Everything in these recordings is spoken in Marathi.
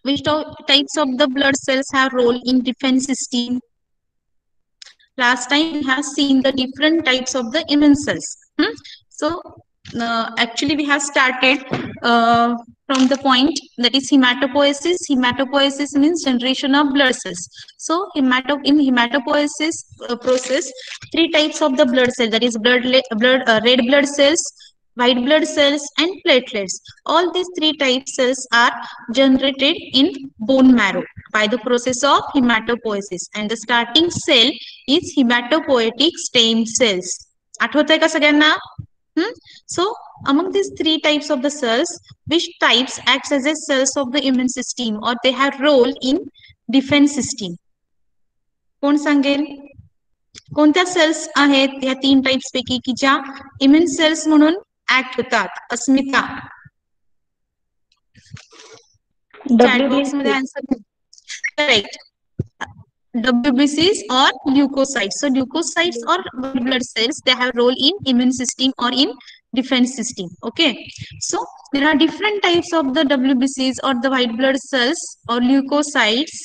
Which types of the blood cells have role in defense system? Last time we have seen the different types of the immune cells. So actually we have started from the point that is hematopoiesis. Hematopoiesis means generation of blood cells. So in hematopoiesis process, three types of the blood cell, that is red blood cells, white blood cells and platelets. All these three type cells are generated in bone marrow by the process of hematopoiesis, and the starting cell is hematopoietic stem cells. आठवतंय का सगळ्यांना? So among these three types of the cells, which types acts as a cells of the immune system or they have role in defense system? कोण सांगेल? कोणत्या सेल्स आहेत या तीन टाइप्स पैकी की ज्या इम्युन सेल्स म्हणून ऍक्ट होतात? अस्मिता चॅट बॉक्स मध्ये answer. Correct. WBCs or leukocytes. So leukocytes or blood cells, they have role in immune system or in defense system. Okay. So there are different types of the WBCs or the white blood cells or leukocytes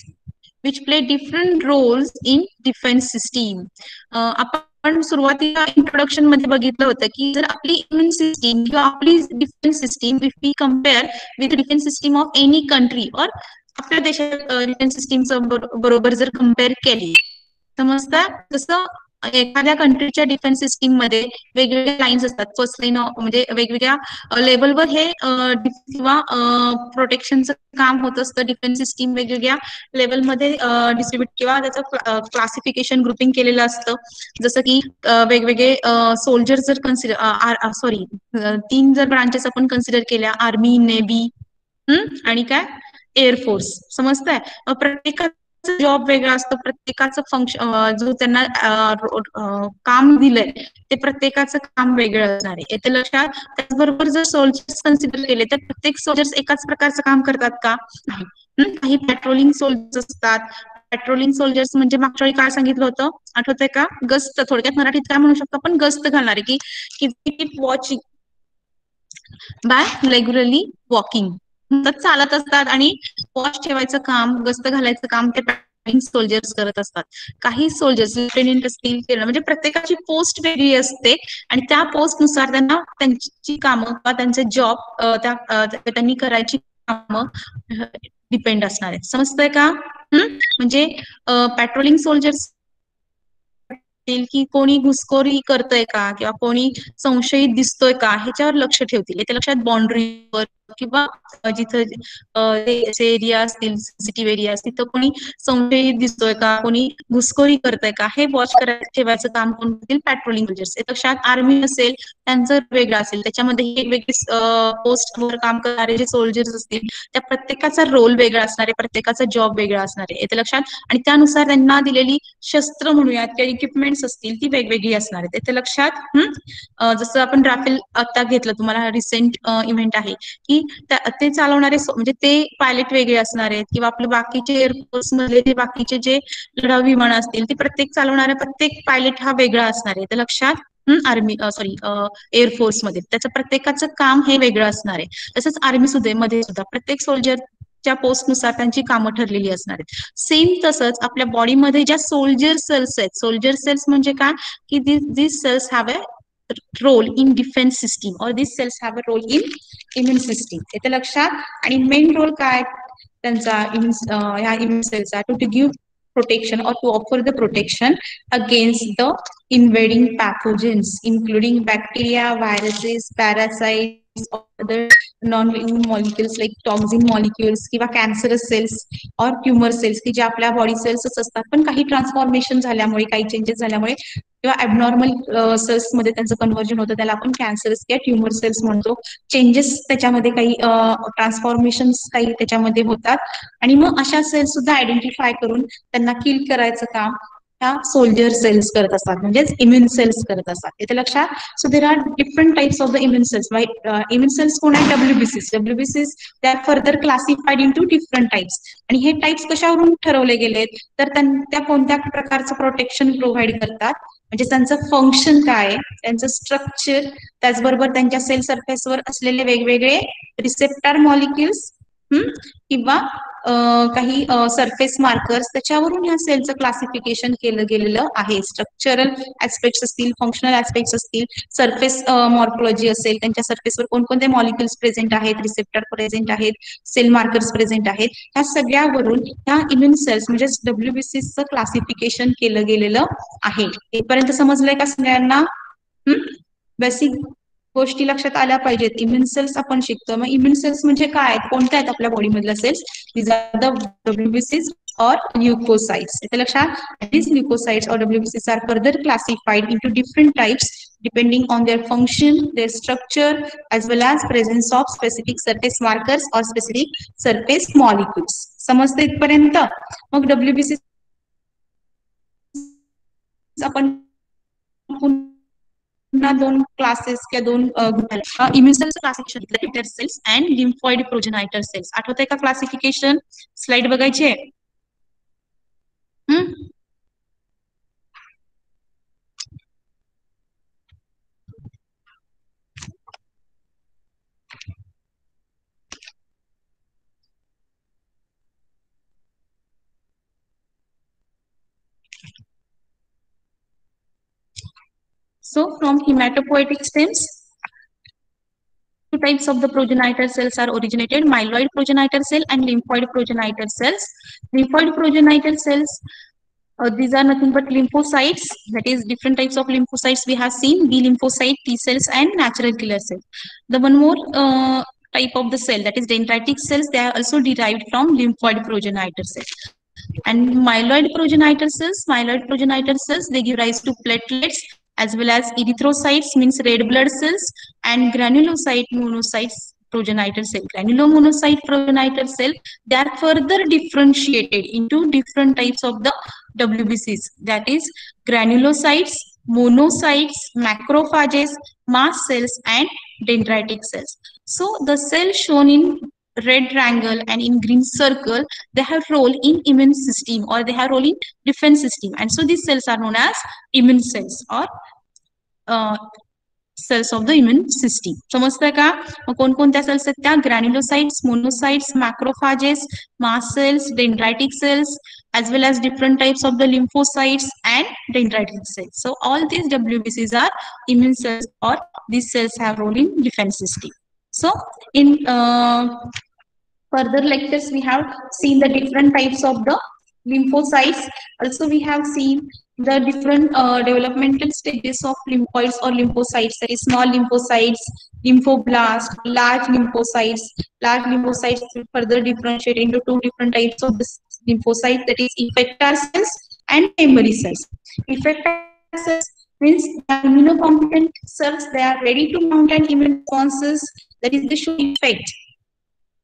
which play different roles in defense system. आपण सुरुवातीला इंट्रोडक्शन मध्ये बघितलं होतं की जर आपली इम्युन सिस्टीम किंवा आपली defence system if we compare with defence system of any country और आपल्या देशात डिफेन्स सिस्टीमचं बरोबर जर कम्पेअर केली, समजता, जसं एखाद्या कंट्रीच्या डिफेन्स सिस्टीम मध्ये वेगवेगळ्या लाईन्स असतात. फर्स्ट लाईन म्हणजे वेगवेगळ्या लेवलवर हे किंवा प्रोटेक्शनचं काम होत असतं. डिफेन्स सिस्टीम वेगवेगळ्या लेवलमध्ये डिस्ट्रीब्यूट किंवा त्याचं क्लासिफिकेशन ग्रुपिंग केलेलं असतं. जसं की वेगवेगळे सोल्जर जर कन्सिडर तीन जर ब्रांचेस आपण कन्सिडर केल्या, आर्मी, नेव्ही आणि काय एअरफोर्स. समजतंय? प्रत्येकाचं जॉब वेगळा असतं, प्रत्येकाचं फंक्शन जो त्यांना काम दिलंय ते प्रत्येकाचं काम वेगळं असणार आहे. येते लक्षात. त्याचबरोबर जर सोल्जर्स कन्सिडर केले तर प्रत्येक सोल्जर्स एकाच प्रकारचं काम करतात का? नाही. काही पेट्रोलिंग सोल्जर्स असतात. पेट्रोलिंग सोल्जर्स म्हणजे मागच्या वेळी काय सांगितलं होतं, आठवतंय का? गस्त. थोडक्यात मराठीत काय म्हणू शकतो आपण? गस्त घालणारे, की keep watching by regularly walking. चालत असतात आणि वॉच ठेवायचं काम, गस्त घालायचं काम ते सोल्जर्स करत असतात. काही सोल्जर्स लेफ्टनंट असतील, म्हणजे प्रत्येकाची पोस्ट वेगळी असते आणि त्या पोस्ट नुसार त्यांना त्यांची कामं किंवा त्यांचे जॉब त्यांनी करायची कामं डिपेंड असणार आहेत. समजतंय का? म्हणजे पेट्रोलिंग सोल्जर्स की कोणी घुसखोरी करतोय का किंवा कोणी संशयित दिसतोय का ह्याच्यावर लक्ष ठेवतील. येते लक्षात. बाउंड्रीवर किंवा जिथं एरिया असतील, सेन्सिटिव्ह एरिया असतील, तिथं कोणी संशयित दिसतोय का, कोणी घुसखोरी करतोय का हे वॉच ठेवायचं काम कोण करतील? Patrolling soldiers. लक्षात. आर्मी असेल त्यांचं वेगळं असेल, त्याच्यामध्ये वेगवेगळे पोस्टवर काम करणारे जे सोल्जर्स असतील त्या प्रत्येकाचा रोल वेगळा असणार आहे, प्रत्येकाचा जॉब वेगळा असणार आहे. येते लक्षात. आणि त्यानुसार त्यांना दिलेली शस्त्र म्हणूयात किंवा इक्विपमेंट्स असतील ती वेगवेगळी असणार आहेत. येते लक्षात. जसं आपण राफेल आता घेतलं, तुम्हाला रिसेंट इव्हेंट आहे की ते चालवणारे म्हणजे ते पायलट वेगळे असणार आहेत किंवा आपले बाकीचे एअरफोर्स मधले जे बाकीचे जे लढाऊ विमान असतील ते प्रत्येक चालवणारे प्रत्येक पायलट हा वेगळा असणार आहे. तर लक्षात. आर्मी एअरफोर्स मध्ये त्याचं प्रत्येकाचं काम हे वेगळं असणार आहे. तसंच आर्मी मध्ये सुद्धा प्रत्येक सोल्जरच्या पोस्टनुसार त्यांची कामं ठरलेली असणार आहेत. सेम तसंच आपल्या बॉडीमध्ये ज्या सोल्जर सेल्स आहेत, सोल्जर सेल्स म्हणजे काय की this cells have a role in defence system और this cells have a role in immune system. येते लक्षात. आणि मेन रोल काय त्यांचा ह्या इम्युन सेल्सचा? To give protection or to offer the protection against the invading pathogens including bacteria, viruses, parasites, other non-living molecules like toxin molecules किंवा cancerous cells or tumor cells की जे आपल्या बॉडी सेल्सच असतात पण काही ट्रान्सफॉर्मेशन झाल्यामुळे, काही चेंजेस झाल्यामुळे किंवा ॲबनॉर्मल सेल्स मध्ये त्यांचं कन्व्हर्जन होतं, त्याला आपण कॅन्सरस किंवा ट्युमर सेल्स म्हणतो. चेंजेस त्याच्यामध्ये काही ट्रान्सफॉर्मेशन काही त्याच्यामध्ये होतात आणि मग अशा सेल्स सुद्धा आयडेंटिफाय करून त्यांना किल करायचं काम ह्या सोल्जर सेल्स करत असतात, म्हणजेच इम्युन सेल्स करत असतात. इथे लक्षात. So there are different types of the immune cells. Immune cells कोण आहे? डब्ल्यूबीसीस they are further classified in to different types. आणि हे टाइप्स कशावरून ठरवले गेलेत तर त्या कोणत्या प्रकारचं प्रोटेक्शन प्रोव्हाइड करतात, म्हणजे त्यांचं फंक्शन काय, त्यांचं स्ट्रक्चर, त्याचबरोबर त्यांच्या सेल सरफेसवर असलेले वेगवेगळे रिसेप्टर मॉलिक्युल्स किंवा काही सरफेस मार्कर्स त्याच्यावरून ह्या सेलचं क्लासिफिकेशन केलं गेलेलं आहे. स्ट्रक्चरल ऍस्पेक्ट्स असतील, फंक्शनल ऍस्पेक्ट्स असतील, सरफेस मॉर्फॉलॉजी असेल, त्यांच्या सरफेसवर कोणकोणते मॉलिक्युल्स प्रेझेंट आहेत, रिसेप्टर प्रेझेंट आहेत, सेल मार्कर्स प्रेझेंट आहेत, ह्या सगळ्यावरून ह्या इम्युन सेल्स म्हणजे WBCचं क्लासिफिकेशन केलं गेलेलं आहे. इथपर्यंत समजलंय का सगळ्यांना? बेसिक गोष्टी लक्षात आल्या पाहिजेत. इम्युन सेल्स आपण शिकतो, मग इम्युन सेल्स म्हणजे काय, कोणत्या आहेत आपल्या बॉडीमधल्या cells? These are the WBCs or leukocytes. These leukocytes or WBCs are further classified into different types depending on their function, their structure, as well as presence of specific surface markers or specific surface molecules. समजते इथपर्यंत? मग WBC आपण पुन्हा दोन क्लासेस किंवा दोन immune cells classification cells and lymphoid progenitor cells. आठवतंय का क्लासिफिकेशन? स्लाइड बघायची आहे. So from hematopoietic stems, two types of the progenitor cells are originated: myeloid progenitor cell and lymphoid progenitor cells. Lymphoid progenitor cells, these are nothing but lymphocytes. That is, different types of lymphocytes we have seen: B lymphocyte, T cells, and natural killer cells. The one more type of the cell, that is dendritic cells, they are also derived from lymphoid progenitor cells. And myeloid progenitor cells, they give rise to platelets, as well as erythrocytes, means red blood cells, and granulocyte monocytes progenitor cell. Granulomonocyte progenitor cell, they are further differentiated into different types of the WBCs, that is granulocytes, monocytes, macrophages, mast cells, and dendritic cells. So the cells shown in red triangle and in green circle, they have role in immune system or they have role in defense system, and so these cells are known as immune cells or cells of the immune system. समजतंय का? मग कोणकोणत्या सेल्स आहेत त्या? Granulocytes, monocytes, macrophages, mast cells, dendritic cells, as well as different types of the lymphocytes and dendritic cells. So all these WBCs are immune cells or these cells have role in defense system. So in further lectures, we have seen the different types of the lymphocytes. Also, we have seen the different developmental stages of lymphoids or lymphocytes, that is small lymphocytes, lymphoblast, large lymphocytes. Large lymphocytes will further differentiate into two different types of this lymphocytes, that is effector cells and memory cells. Effector cells means immunocompetent cells, they are ready to mount an immune responses, that is they show effect.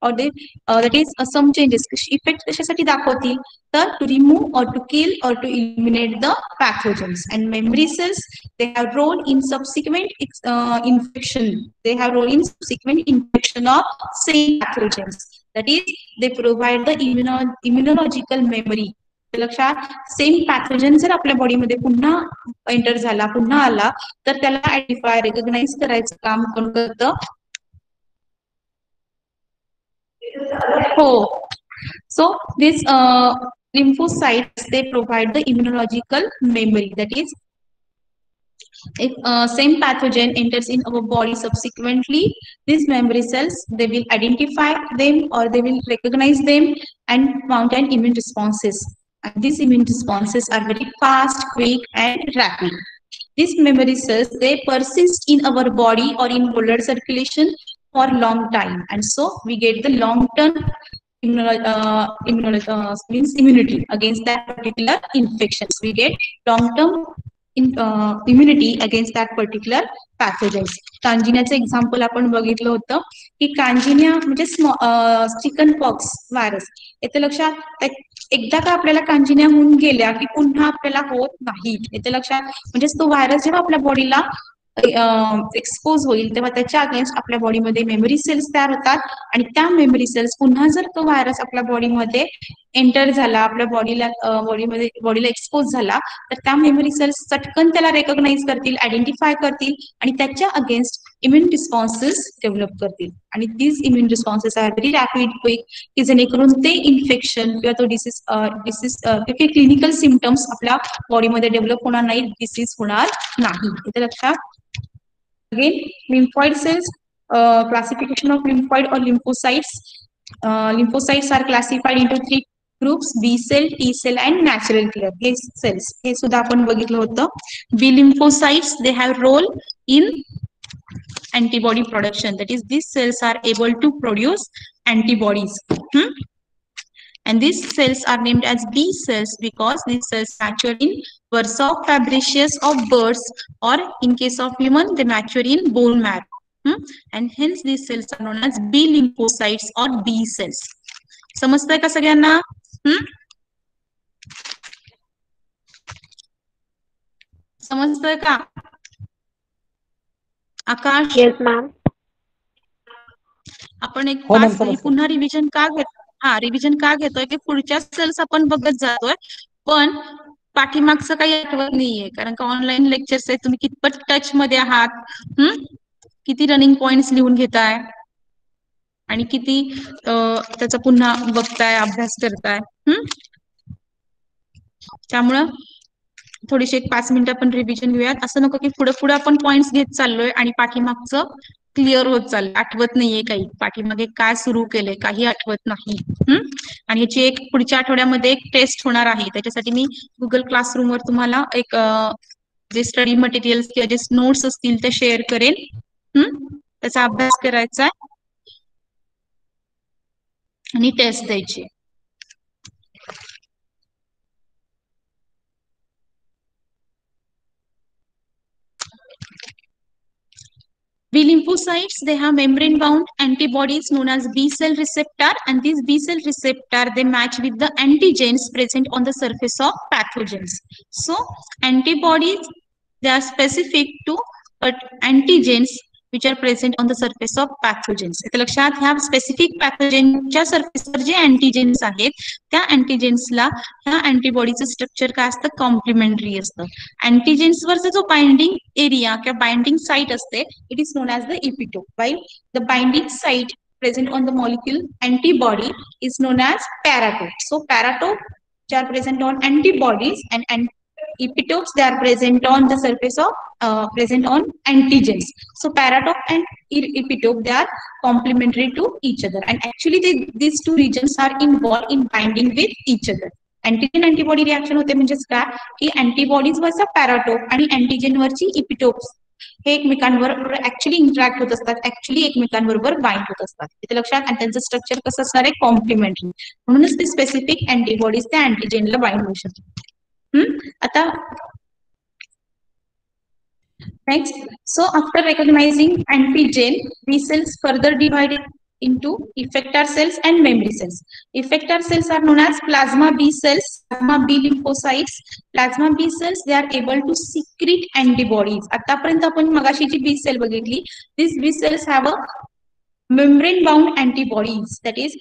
Or they that is some changes. Effect कशासाठी दाखवतील? तर to remove or to kill or to eliminate the pathogens. And memory cells, they have role in subsequent infection. They have role in subsequent infection of same pathogens. That is, they provide the immunological memory. लक्षात, सेम पॅथोजन जर आपल्या बॉडीमध्ये पुन्हा एंटर झाला, पुन्हा आला, तर त्याला आयडेंटिफाय, रेकग्नाइज करायचं काम कोण करतं? So these lymphocytes, they provide the immunological memory. That is, if same pathogen enters in our body subsequently, these memory cells, they will identify them or they will recognize them and mount an immune responses. And these immune responses are very fast, quick, and rapid. These memory cells, they persist in our body or in blood circulation for long time, and so we get the long-term immunity against that particular infections. We get long-term immunity against that particular pathogens. कांजिन्याचं एक्झाम्पल आपण बघितलं होतं की कांजिन्या म्हणजे चिकन पॉक्स व्हायरस. येते लक्षात, एकदा का आपल्याला कांजिन्या होऊन गेल्या की पुन्हा आपल्याला होत नाही. येते लक्षात, म्हणजे तो व्हायरस जेव्हा आपल्या बॉडीला एक्सपोज होईल तेव्हा त्याच्या अगेन्स्ट आपल्या बॉडीमध्ये मेमरी सेल्स तयार होतात आणि त्या मेमरी सेल्स पुन्हा जर तो व्हायरस आपल्या बॉडीमध्ये एंटर झाला आपल्या बॉडीला एक्सपोज झाला, तर त्या मेमरी सेल्स चटकन त्याला रेकॉग्नाइज करतील, आयडेंटिफाय करतील आणि त्याच्या अगेन्स्ट इम्युन रिस्पॉन्सेस डेव्हलप करतील. आणि these immune responses are very rapid, quick, की जेणेकरून ते इन्फेक्शन किंवा तो डिसीज क्लिनिकल सिम्पटम्स आपल्या बॉडीमध्ये डेव्हलप होणार नाही, डिसीज होणार नाही. इथे लक्षात. Again lymphoid cells, classification of lymphoid or lymphocytes. Lymphocytes are classified into 3 groups: B cell, T cell and natural killer. हे cells हे सुद्धा आपण बघितलं होतं. B lymphocytes, they have role in antibody production. That is, these cells are able to produce antibodies. And these cells are named as B cells because these cells mature in bursa fabricaceous of birds, or in case of human, they mature in bone marrow. And hence these cells are known as B lymphocytes or B cells. समजतंय का सगळ्यांना? समजतंय का? आकाश? Yes ma'am. आपण एक पास पुन्हा रिव्हिजन का घेतो? रिव्हिजन का घेतोय की पुढच्या सेल्स आपण बघत जातोय, पण पाठीमागचं काही आठवत नाहीये, कारण का ऑनलाईन लेक्चर्स आहेत, तुम्ही कितपत टच मध्ये आहात, किती रनिंग पॉइंट्स लिहून घेताय आणि किती त्याचा पुन्हा बघताय, अभ्यास करताय. त्यामुळं थोडीशी एक 5 मिनिटं आपण रिव्हिजन घेऊयात. असं नको की पुढे पुढे आपण पॉइंट्स घेत चाललोय आणि पाठीमागचं क्लिअर होत चाललंय, आठवत नाहीये काही, पाठीमागे काय सुरू केलंय काही आठवत नाही. आणि ह्याची एक पुढच्या आठवड्यामध्ये एक टेस्ट होणार आहे, त्याच्यासाठी मी गुगल क्लासरूमवर तुम्हाला एक जे स्टडी मटेरियल्स किंवा जे नोट्स असतील ते शेअर करेन. त्याचा अभ्यास करायचा आणि टेस्ट द्यायची. B lymphocytes, they have membrane-bound antibodies known as B cell receptor, and these B cell receptor, they match with the antigens present on the surface of pathogens. So, antibodies, they are specific to antigens which are present on the surface of pathogens. इथे लक्षात घ्या, स्पेसिफिक पॅथोजेनच्या सरफेसवर जे अँटीजेन्स आहेत, त्या अँटीजेन्सला ह्या अँटीबॉडीचं स्ट्रक्चर काय असतं? कॉम्प्लिमेंटरी असतं. अँटीजेन्सवरचा जो बाइंडिंग एरिया किंवा बाइंडिंग साइट असते, it is known as the epitope, while the binding site present on the molecule antibody is known as paratope. So paratope, which are present on antibodies, and epitopes, they are present on the surface of present on antigens. So paratope and epitope, they are complementary to each other, and actually these two regions are involved in binding with each other. Antigen antibody reaction होते म्हणजेच काय की अँटीबॉडीज वरचा पॅराटोप आणि अँटीजेन वरची इपिटोप्स हे एकमेकांवर ऍक्च्युली इंटरॅक्ट होत असतात, ऍक्च्युली एकमेकांबरोबर बाइंड होत असतात. इथे लक्षात. आणि त्यांचं स्ट्रक्चर कसं असणार आहे? कॉम्प्लिमेंटरी. म्हणूनच ते स्पेसिफिक अँटीबॉडीज त्या अँटीजेनला बाइंड होऊ शकतात. आता next, so after recognizing antigen, B cells further divided into effector cells and memory cells. Effector cells are known as plasma B cells, plasma B lymphocytes. Plasma B cells, they are able to secrete antibodies. आतापर्यंत आपण मगाशी जी B cell बघितली, these B cells have a membrane bound antibodies, that is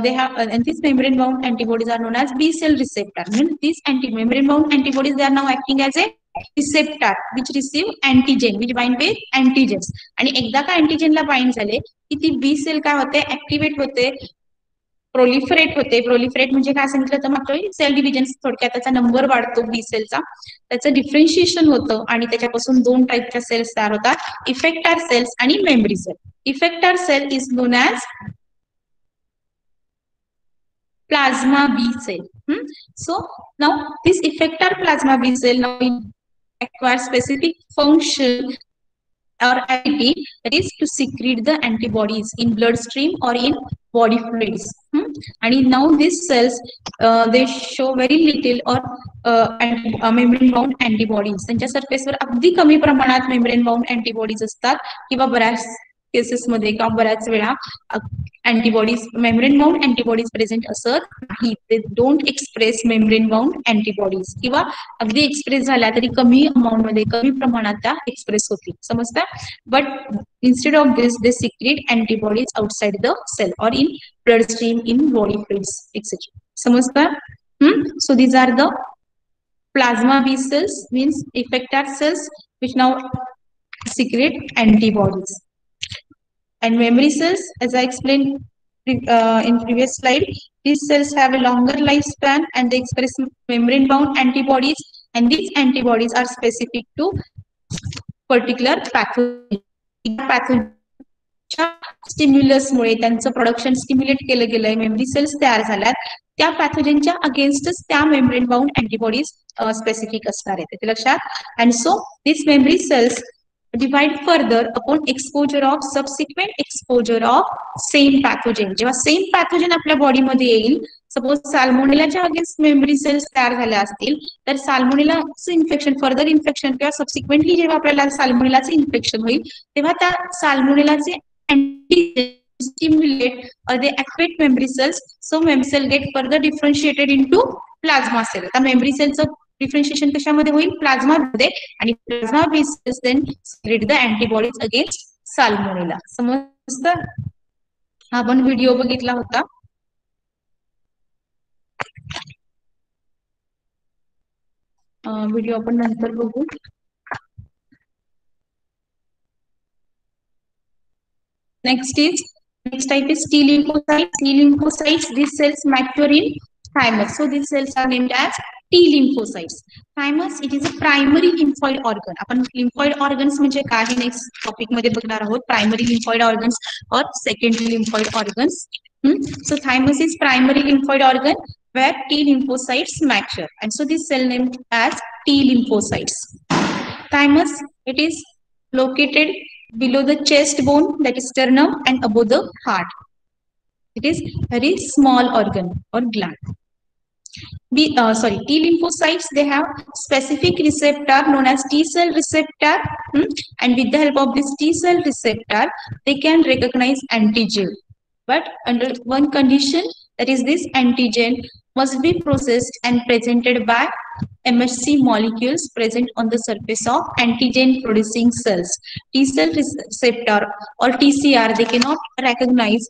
they have and these membrane bound antibodies are known as B cell receptor. Means these membrane bound antibodies, they are now acting as a receptor which receive antigen, which bind with antigens. आणि एकदा का अँटीजेनला बाइंड झाले की ती बी सेल काय होते? ऍक्टिव्हेट होते, प्रोलिफरेट होते. प्रोलिफरेट म्हणजे काय सांगितलं तर मग सेल डिव्हिजन, थोडक्यात त्याचा नंबर वाढतो बी सेलचा, त्याचं डिफरन्शिएशन होतं आणि त्याच्यापासून 2 टाईपच्या सेल्स तयार होतात, इफेक्टर सेल्स आणि memory cell. Effector cell is known as plasma B cell. So now this effector plasma B cell now acquires specific function or ability, that is to secrete the antibodies in bloodstream or in body fluids. And now these cells they show very little or membrane bound antibodies. त्यांच्या सरफेसवर अगदी कमी प्रमाणात मेम्ब्रेन बाउंड अँटीबॉडीज असतात किंवा बऱ्याच केसेस मध्ये किंवा बऱ्याच वेळा antibodies membrane bound antibodies present असत नाही. ते don't express membrane bound antibodies, किंवा अगदी एक्सप्रेस झाल्या तरी कमी अमाऊंट मध्ये, कमी प्रमाणात त्या एक्सप्रेस होतील. समजतं? But instead of this, they secrete antibodies outside the cell or in bloodstream, in body fluids, etc. समजतं? So these are the plasma B cells, means effector cells which now secrete antibodies. And memory cells, as I explained in previous slide, these cells have a longer lifespan and they express membrane-bound antibodies, and these antibodies are specific to particular pathogen. स्टिम्युलसमुळे त्यांचं प्रोडक्शन स्टिम्युलेट केलं गेलंय, मेमरी सेल्स तयार झाल्यात, त्या पॅथोजनच्या अगेन्स्टच त्या मेम्ब्रेन बाउंड अँटीबॉडीज स्पेसिफिक असणार आहेत, ते लक्षात. And so this memory cells divide further upon exposure of subsequent exposure of same pathogen. जेव्हा सेम पॅथोजन आपल्या बॉडीमध्ये येईल, सपोज साल्मोनेलाच्या अगेन्स्ट मेमरी सेल्स तयार झाल्या असतील, तर साल्मोनेलाचं इन्फेक्शन, फर्दर इन्फेक्शन किंवा सबसिक्वेंटली जेव्हा आपल्याला साल्मोनेलाचं इन्फेक्शन होईल, तेव्हा त्या साल्मोनेलाचे stimulate or they activate memory cells, so memory cell get further differentiated into plasma cell. आता memory cellचं डिफरन्शिएशन कशामध्ये होईल? प्लाझ्मा मध्ये, आणि plasma base cells then secrete the antibodies against salmonella. समजतं? आपण व्हिडिओ बघितला होता. व्हिडिओ आपण नंतर बघू. Next type is T lymphocytes. T lymphocytes, these cells mature in thymus. So these cells are named as T lymphocytes. Thymus, it is a primary lymphoid organ. आपण lymphoid organs म्हणजे काय हे नेक्स्ट टॉपिक मध्ये बघणार आहोत. Primary lymphoid organs or secondary lymphoid organs. So thymus is primary lymphoid organ where T lymphocytes mature, and so this cell named as T lymphocytes. Thymus, it is located below the chest bone, that is sternum, and above the heart. It is very small organ or gland. T lymphocytes, they have specific receptor known as T cell receptor, and with the help of this T cell receptor, they can recognize antigen. But under one condition, that is this antigen must be processed and presented by MHC molecules present on the surface of antigen producing cells. T cell receptor or TCR, they cannot recognize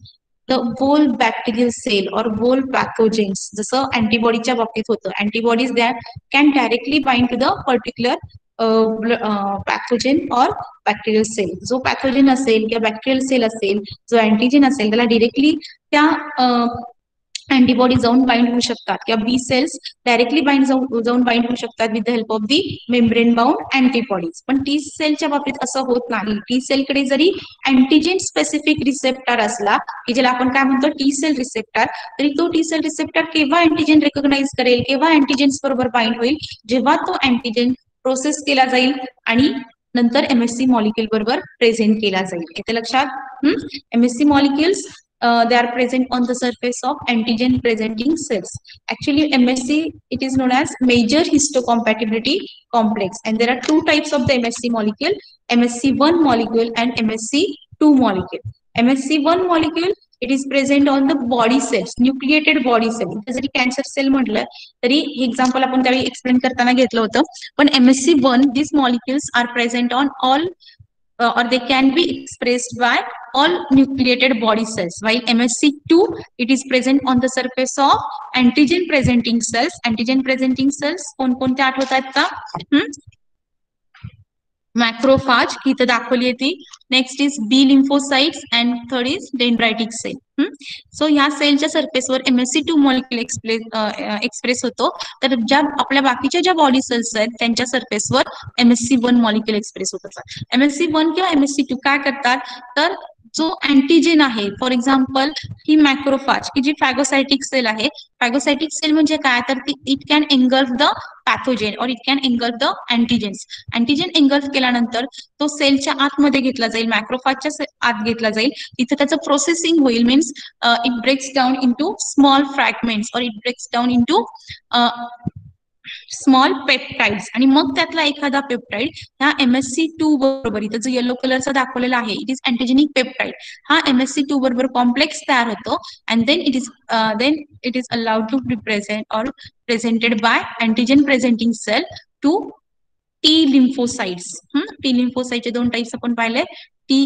the whole bacterial cell or whole pathogens. जसं अँटीबॉडीच्या बाबतीत होतं, antibodies that can directly bind to the particular pathogen or bacterial cell. जो pathogen असेल किंवा bacterial cell असेल, जो antigen असेल, त्याला directly त्या अँटीबॉडी जाऊन बाइंड होऊ शकतात, किंवा बी सेल्स डायरेक्टली जाऊन बाइंड होऊ शकतात with the help of the membrane bound antibodies. पण टी सेलच्या बाबतीत असं होत नाही. टी सेलकडे जरी अँटीजेन स्पेसिफिक रिसेप्टर असला, की ज्याला आपण काय म्हणतो टी सेल रिसेप्टर, तरी तो टी सेल रिसेप्टर केव्हा अँटीजेन रिकॉग्नाइज करेल, केव्हा अँटीजेन्स बरोबर बाइंड होईल, जेव्हा तो अँटीजेन प्रोसेस केला जाईल आणि नंतर MSC मॉलिक्यूल बरोबर प्रेझेंट केला जाईल. येते लक्षात? MSC molecules they are present on the surface of antigen presenting cells. Actually, MSC, it is known as major histocompatibility complex, and there are two types of the MSC molecule, MSC1 molecule and MSC2 molecule. MSC1 molecule, it is present on the body cells, nucleated body cell. जरी कॅन्सर सेल म्हटलं तरी एक्झाम्पल आपण त्यावेळी एक्सप्लेन करताना घेतलं होतं. पण MSC1, these molecules are present on all or they can be expressed by all nucleated body cells, while MSC2, it is present on the surface of antigen presenting cells. Antigen presenting cells कोणकोणते आठवतात का? मॅक्रोफाज ही तर दाखवली ती. Next is B lymphocytes and third is dendritic cell. So ह्या सेलच्या सरफेसवर MSC2 मॉलिक्युल एक्सप्रेस होतो, तर ज्या आपल्या बाकीच्या ज्या बॉडी सेल्स आहेत त्यांच्या सरफेसवर MSC1 मॉलिक्युल एक्सप्रेस होत असतात. MSC1 किंवा MSC2 काय करतात, तर जो अँटीजेन आहे, फॉर एक्झाम्पल ही मॅक्रोफाज की जी फॅगोसायटिक सेल आहे, फॅगोसायटिक सेल म्हणजे काय, तर ती it can engulf the pathogen और it can engulf the antigens. Antigen engulf केल्यानंतर तो सेलच्या आतमध्ये घेतला जाईल, मॅक्रोफाजच्या आत घेतला जाईल, तिथे त्याचं प्रोसेसिंग होईल, means it breaks down into small fragments और it breaks down into small peptides, आणि मग त्यातला एखादा पेप्टाइड ह्या MSC2 बरोबर, इथं जो येलो कलरचा दाखवलेला आहे इट इज अँटीजेनिक पेप्टाइड, हा MSC2 बरोबर कॉम्प्लेक्स तयार होतो, and then it is allowed to represent और presented by antigen presenting cell to T lymphocytes. T लिम्फोसाइटचे दोन टाइप्स आपण पाहिले, टी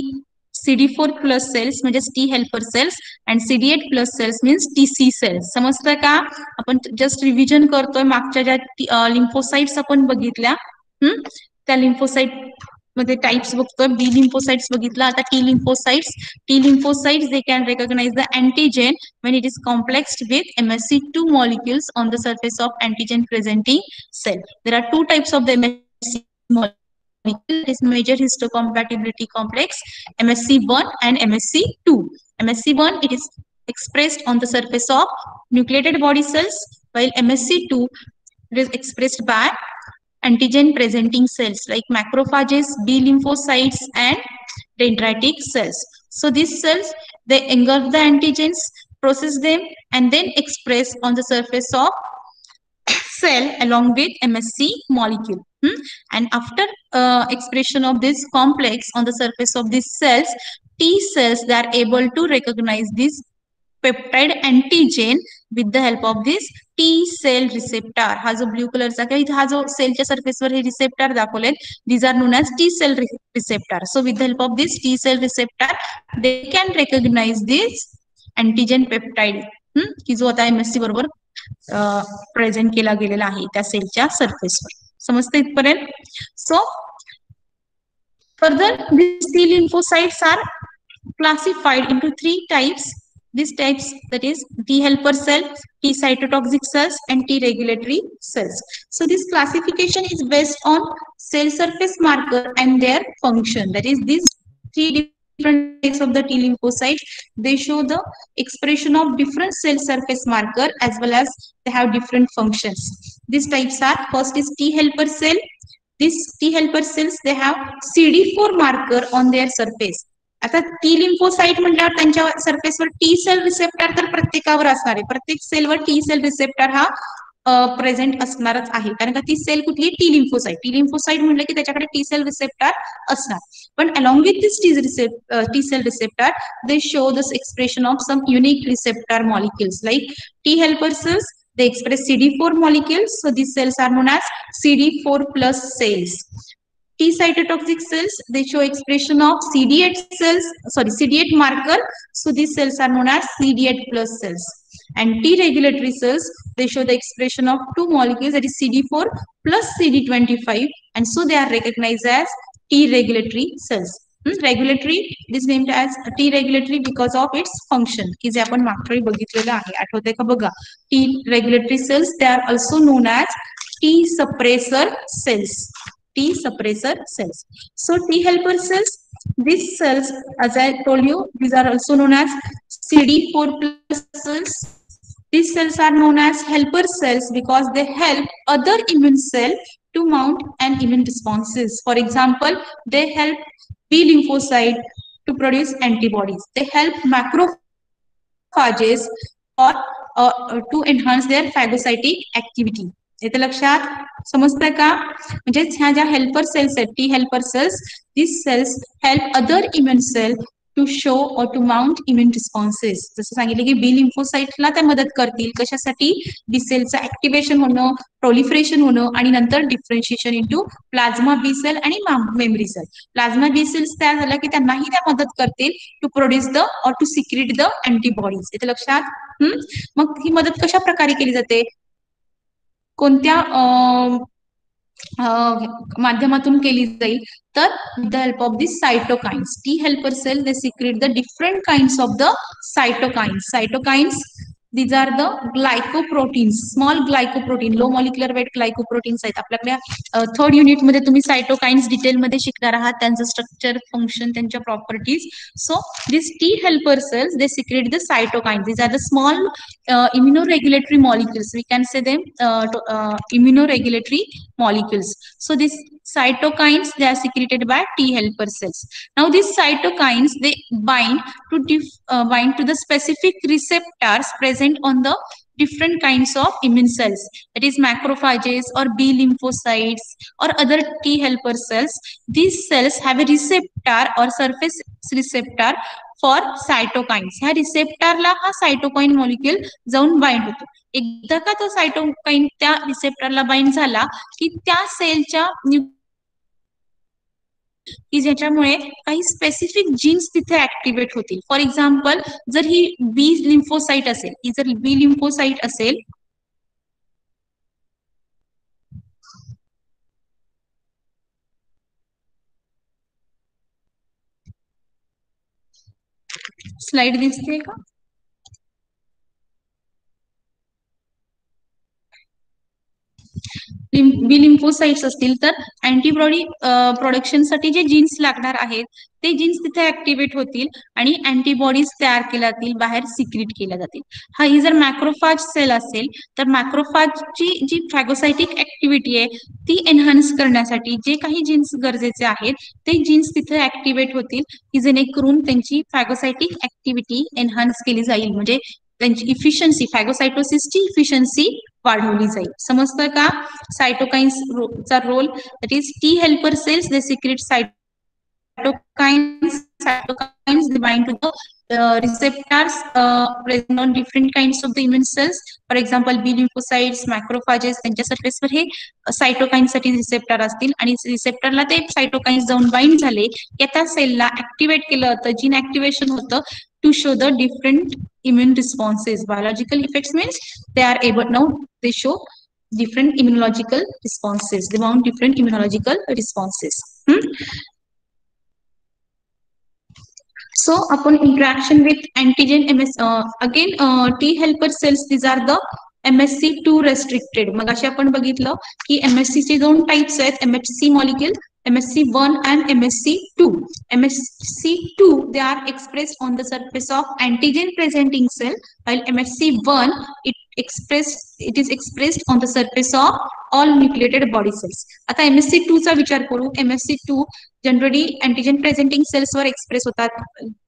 CD4 प्लस सेल्स म्हणजे T helper cells and CD8 plus cells means TC cells. समजतं का? आपण जस्ट रिव्हिजन करतोय. मागच्या ज्या लिम्फोसाइट्स आपण बघितल्या त्या लिम्फोसाइट मध्ये टाइप्स बघतोय. बी लिम्फोसाइट्स बघितला, आता T lymphocytes. T lymphocytes they can recognize the antigen when it is complexed with MSC2 molecules on the surface of antigen presenting cell. There are two types of the MSC molecule. It is major histocompatibility complex MSC1 and MSC2. MSC1 it is expressed on the surface of nucleated body cells, while MSC2 it is expressed by antigen presenting cells like macrophages, B lymphocytes and dendritic cells. So these cells, they engulf the antigens, process them and then express on the surface of cell along with MSC molecule. And after expression of this complex on the surface of these cells, T cells, they are able to recognize this peptide antigen with the help of this T cell receptor. हा जो ब्ल्यू कलरचा किंवा हा जो सेलच्या सरफेसवर हे रिसेप्टर दाखवले, these are known as T cell receptor. So with the help of this T cell receptor they can recognise this antigen peptide की जो आता MSC बरोबर प्रेझेंट केला गेलेला आहे त्या सेलच्या सरफेसवर. समजतं इथपर्यंत? So further these T lymphocytes are classified into three types. These types, that is T helper cell, T cytotoxic cells and T regulatory cells. So this classification is based on cell surface marker and their function. That is these three different types of the T lymphocytes, they show the expression of different cell surface marker as well as they have different functions. These types are, first is T helper cell. These T helper cells, they have CD4 marker on their surface. आता टी लिम्फोसाइट म्हटल्यावर त्यांच्या सरफेसवर टी सेल रिसेप्टर तर प्रत्येकावर असणार आहे. प्रत्येक सेलवर टी सेल रिसेप्टर हा प्रेझेंट असणारच आहे. कारण का ती सेल कुठली? T lymphocyte. टी लिम्फोसाइट म्हटलं की त्याच्याकडे टी सेल रिसेप्टर असणार. पण along with this T cell receptor they show this expression of some unique receptor molecules like T helper cells. They express CD4 molecules, so these cells are known as CD4 plus cells. T cytotoxic cells, they show expression of CD8 marker, so these cells are known as CD8 plus cells. And T regulatory cells, they show the expression of two molecules, that is CD4 plus CD25, and so they are recognized as T regulatory cells. Regulatory, it is named as T regulatory because of its function, की जे आपण मागच्या वेळी बघितलेलं आहे. आठवतंय का बघा? T regulatory cells, they are also known as T suppressor cells. T suppressor cells. So T helper cells, these cells, as I told you, these are also known as CD4 plus cells. These cells are known as helper cells because they help other immune cell to mount an immune responses. For example, they help B lymphocyte to produce antibodies. They help macrophages or to enhance their phagocytic activity. येते लक्षात? समजतंय का? म्हणजे ह्या ज्या हेल्पर सेल्स आहेत, T helper cells, these cells help other immune cell to show or to mount immune responses. जसं सांगितलं की बी लिम्फोसाइटला त्या मदत करतील. कशासाठी? बी सेलचं ऍक्टिव्हेशन होणं, प्रोलिफरेशन होणं आणि नंतर differentiation into plasma B cell आणि memory cell. Plasma B cells तयार झाल्या की त्यांनाही त्या मदत करतील to produce the or to secrete the antibodies. येते लक्षात? मग ही मदत कशा प्रकारे केली जाते? कोणत्या माध्यमातून केली जाईल? तर with the help of this cytokines. T helper cell they secrete the different kinds of the cytokines. Cytokines, these are the glycoproteins, small glycoprotein, low molecular weight glycoproteins आहेत. आपल्याकडे थर्ड युनिट मध्ये तुम्ही सायटोकाइन्स डिटेल मध्ये शिकणार आहात, त्यांचं स्ट्रक्चर, फंक्शन, त्यांच्या properties. So this T helper cells they secrete the cytokines. These are the small immunoregulatory molecules. We can say them immunoregulatory molecules. So these cytokines, they are secreted by T helper cells. Now these cytokines, they bind to the specific receptors present on the different kinds of immune cells, that is macrophages or B lymphocytes or other T helper cells. These cells have a receptor or surface receptor for cytokines. ह्या रिसेप्टरला हा सायटोकाइन मॉलिक्यूल जाऊन बाइंड होतो. एकदा का तो सायटोकाइन त्या रिसेप्टरला बाइंड झाला की त्या सेलच्या की ज्याच्यामुळे काही स्पेसिफिक जीन्स तिथे ऍक्टिव्हेट होतील. फॉर एक्झाम्पल, जर ही बी लिम्फोसाइट असेल, ही जर बी लिम्फोसाइट असेल, स्लाइड दिसते का? बी लिम्फोसाइट्स असतील तर अँटीबॉडी प्रोडक्शनसाठी जे जीन्स लागणार आहेत ते जीन्स तिथे ऍक्टिव्हेट होतील आणि अँटीबॉडीज तयार केल्या जातील, बाहेर सिक्रीट केल्या जातील. हा ही जर मॅक्रोफाज सेल असेल तर मॅक्रोफाजची जी फॅगोसायटिक ऍक्टिव्हिटी आहे ती एनहान्स करण्यासाठी जे काही जीन्स गरजेचे आहेत ते जीन्स तिथे ऍक्टिव्हेट होतील की जेणेकरून त्यांची फॅगोसायटिक ऍक्टिव्हिटी एनहान्स केली जाईल, म्हणजे त्यांची इफिशियन्सी, फॅगोसायटोसिसची इफिशियन्सी वाढवली जाईल. समजतं का? सायटोकाइन्स चा role, that is T helper cells they secrete cytokines. Cytokines they bind to the receptors present on different kinds of the immune cells. For example, B lymphocytes, macrophages त्यांच्या सरफेसवर हे सायटोकाइन साठी रिसेप्टर असतील आणि रिसेप्टरला ते सायटोकाइन्स जाऊन बाइंड झाले की त्या सेलला ऍक्टिव्हेट केलं जातं, जीन ऍक्टिव्हेशन होतं to show the different immune responses. Biological effects means they are able, now they show different immunological responses. They mount different immunological responses. So upon interaction with antigen again T helper cells, these are the MSC2 restricted. मग अशी आपण बघितलं की MSC चे दोन टाइप्स आहेत, MHC molecule, MSC1 and MSC2. MSC2 they are expressed on the surface of antigen presenting cell, while MSC1 it is expressed on the surface of all nucleated body cells. आता MSC2 चा विचार करू. MSC2 generally antigen presenting cells वर एक्सप्रेस होतात,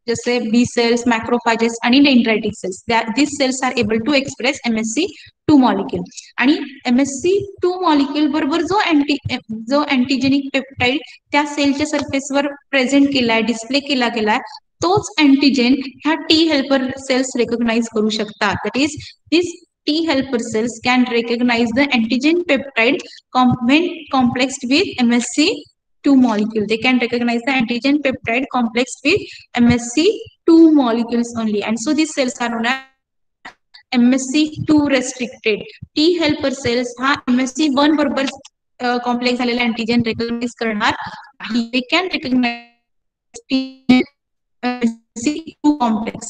जसे बी सेल्स, मॅक्रोफाजेस आणि dendritic cells. This cells are able to express MSC2 molecule. आणि MSC2 मॉलिक्यूल बरोबर जो अँटीजेनिक पेप्टाइड त्या सेलच्या सरफेसवर प्रेझेंट केलाय, डिस्प्ले केला गेलाय, तोच अँटीजेन ह्या टी हेल्पर सेल्स रेकॉग्नाइज करू शकतात. That is this T helper cells can recognize the antigen peptide when complexed with MSC2 molecule. They can recognize the antigen peptide complex with MSC2 molecules only, and so these cells are known as MSC2 restricted. T helper cells हा MSC1 बरोबर कॉम्प्लेक्स झालेला अँटीजन रेकॉग्नाइज करणार. They can recognize MSC2 complex.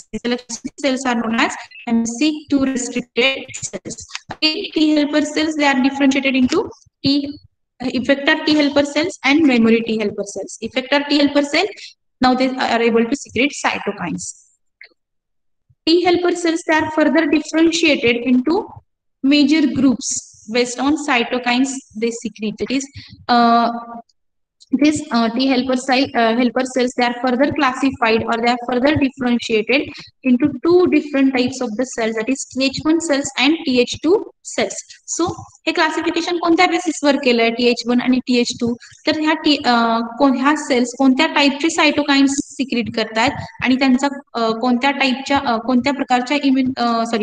Cells are known as MSC2 restricted cells. Okay, T helper cells, they are differentiated into effector T helper cells and memory T helper cells. Effector T helper cells, now they are able to secrete cytokines. T helper cells, they are further differentiated into major groups based on cytokines they secrete. That is, these T helper cells, they are further classified or they are further differentiated into two different types of the cells, that is Th1 cells and Th2 cells. So हे क्लासिफिकेशन कोणत्या बेसिसवर केलंय Th1 आणि Th2? तर ह्या सेल्स कोणत्या टाईपचे सायटोकाइन्स सिक्रीट करतात आणि त्यांचा कोणत्या प्रकारच्या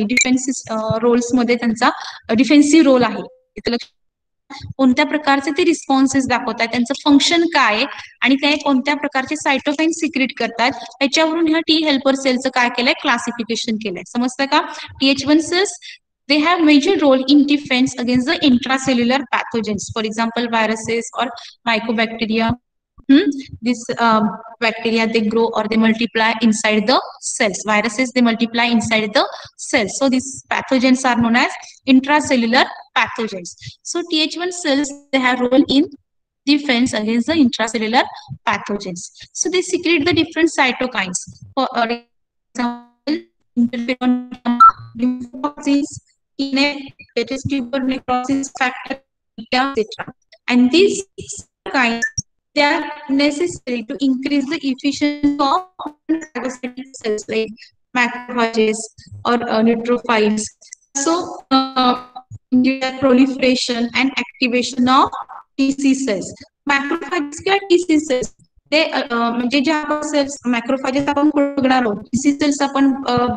डिफेन्सिव्ह रोल्स मध्ये त्यांचा डिफेन्सिव्ह रोल आहे, कोणत्या प्रकारचे ते रिस्पॉन्सेस दाखवतात, त्यांचं फंक्शन काय आणि ते कोणत्या प्रकारचे सायटोकाइन सिक्रेट करतात, याच्यावरून ह्या टी हेल्पर सेलचं काय केलंय, क्लासिफिकेशन केलंय. समजतं का? Th1 cells, they have major role in defense against the intracellular pathogens, for example viruses or mycobacteria. This bacteria, they grow or they multiply inside the cells. Viruses, they multiply inside the cells. So these pathogens are known as intracellular pathogens. So Th1 cells, they have role in defense against the intracellular pathogens. So they secrete the different cytokines. For example, interferon, lymphotoxins, that is tuber necrosis factor, etc. And these cytokines, they are necessary to increase the efficiency of phagocytic cells like macrophages or neutrophils. So proliferation and activation of TC cells. Macrophages are TC cells. ते म्हणजे ज्या सेल्स मॅक्रोफॅजेस आपण बघणार आहोत, टीसी सेल्स आपण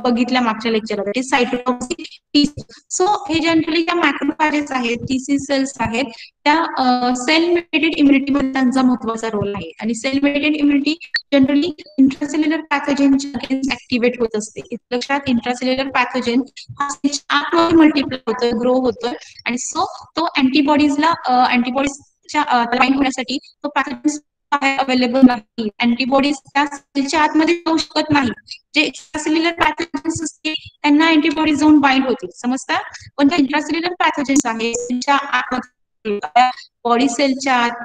बघितल्या मागच्या लेक्चरमध्ये, सायटोटॉक्सिक टी. सो हे जनरली त्या मॅक्रोफॅजेस आहेत, टीसी सेल्स आहेत, त्या सेल मेडिएटेड इम्युनिटी मध्ये त्यांचा महत्वाचा रोल आहे. आणि cell mediated immunity generally intracellular पॅथोजेनच्या अगेन्स्ट ऍक्टिव्हेट होत असते. लक्षात, इंट्रासेल्युलर पॅथोजेन हा आतमध्ये मल्टिप्लाय होतोय, ग्रो होतोय, आणि सो तो अँटीबॉडीजला अँटीबॉडीजच्या बाइंड होण्यासाठी तो पॅथोजेन अवेलेबल नाही. अँटीबॉडीज त्या सेलच्या आतमध्ये जाऊ शकत नाही. जे एक्स्ट्रासेल्युलर पॅथोजेन्स असतील त्यांना अँटीबॉडीज जाऊन बाइंड होतील, समजतात. पण त्या इंट्रासेल्युलर पॅथोजेन्स आहे सेलच्या आतमध्ये, बॉडी सेलच्या आत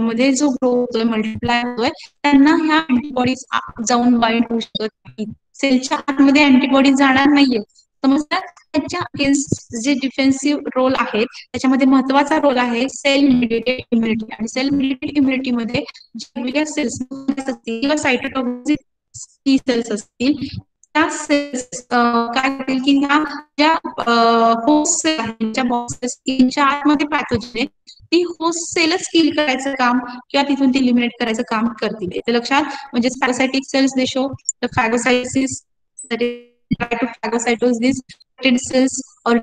मध्ये जो ग्रो होतोय, मल्टिप्लाय होतोय, त्यांना ह्या अँटीबॉडीज जाऊन बाइंड होऊ शकत नाही. सेलच्या आतमध्ये अँटीबॉडीज जाणार नाहीये, समजतात. त्याच्या अगेन्स्ट जे डिफेन्सिव्ह रोल आहेत त्याच्यामध्ये महत्वाचा रोल आहे सेल मेडिएटेड इम्युनिटी. आणि सेल मेडिएटेड इम्युनिटी मध्ये वेगवेगळ्या सेल्स असतील किंवा सायटोटॉक्सिक टी सेल्स असतील, त्या सेल्स काय करतील की ह्या ज्या होस्ट सेल आहेत, ज्या बॉक्सच्या आतमध्ये पॅथोजेन ती होस्ट सेलच किल करायचं काम किंवा तिथून ती इलिमिनेट करायचं काम करतील. येते लक्षात. म्हणजे parasitic cells they show the phagocytosis, try to phagocytose these cells, or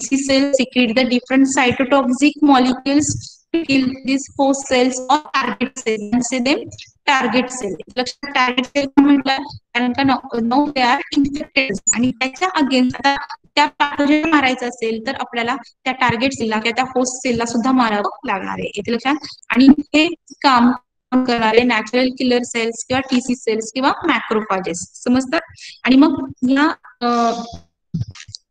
T cells secrete the different cytotoxic molecules to kill these host cells or target cells. And say them target cell. लक्षात, टार्गेट सेल म्हटलं कारण का नो दे आर इन्फेक्टेड, आणि त्याच्या अगेन्स्ट त्या पॅथोजेन मारायचं असेल तर आपल्याला त्या टार्गेट सेलला किंवा त्या होस्ट सेलला सुद्धा मारावं लागणार आहे. येथे लक्षात. आणि हे काम करणारे नॅचरल किलर सेल्स किंवा टीसी सेल्स किंवा मॅक्रोफॅजेस, समजतात. आणि मग या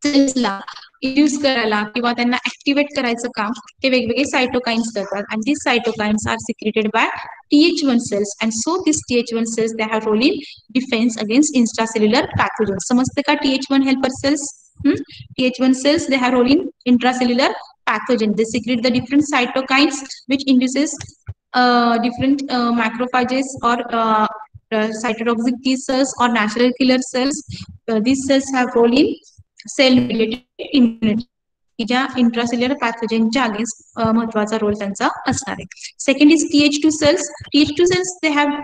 सेल्सला इंड्यूस करायला किंवा त्यांना ऍक्टिव्हेट करायचं काम हे वेगवेगळे सायटोकाइन्स करतात. आणि these cytokines are secreted by TH1 cells, and so these TH1 cells they have role in defense against intracellular pathogens. समजते का TH1 helper cells? TH1 cells they have role in intracellular pathogen. They secrete the different cytokines which induces different macrophages or cytotoxic T cells or natural killer cells. These cells have role in cell mediated immunity, की ज्या इंट्रासेल्युलर पॅथोजेनच्या अगेन्स्ट महत्वाचा रोल त्यांचा असणार आहे. Second is TH2 cells. TH2 cells they have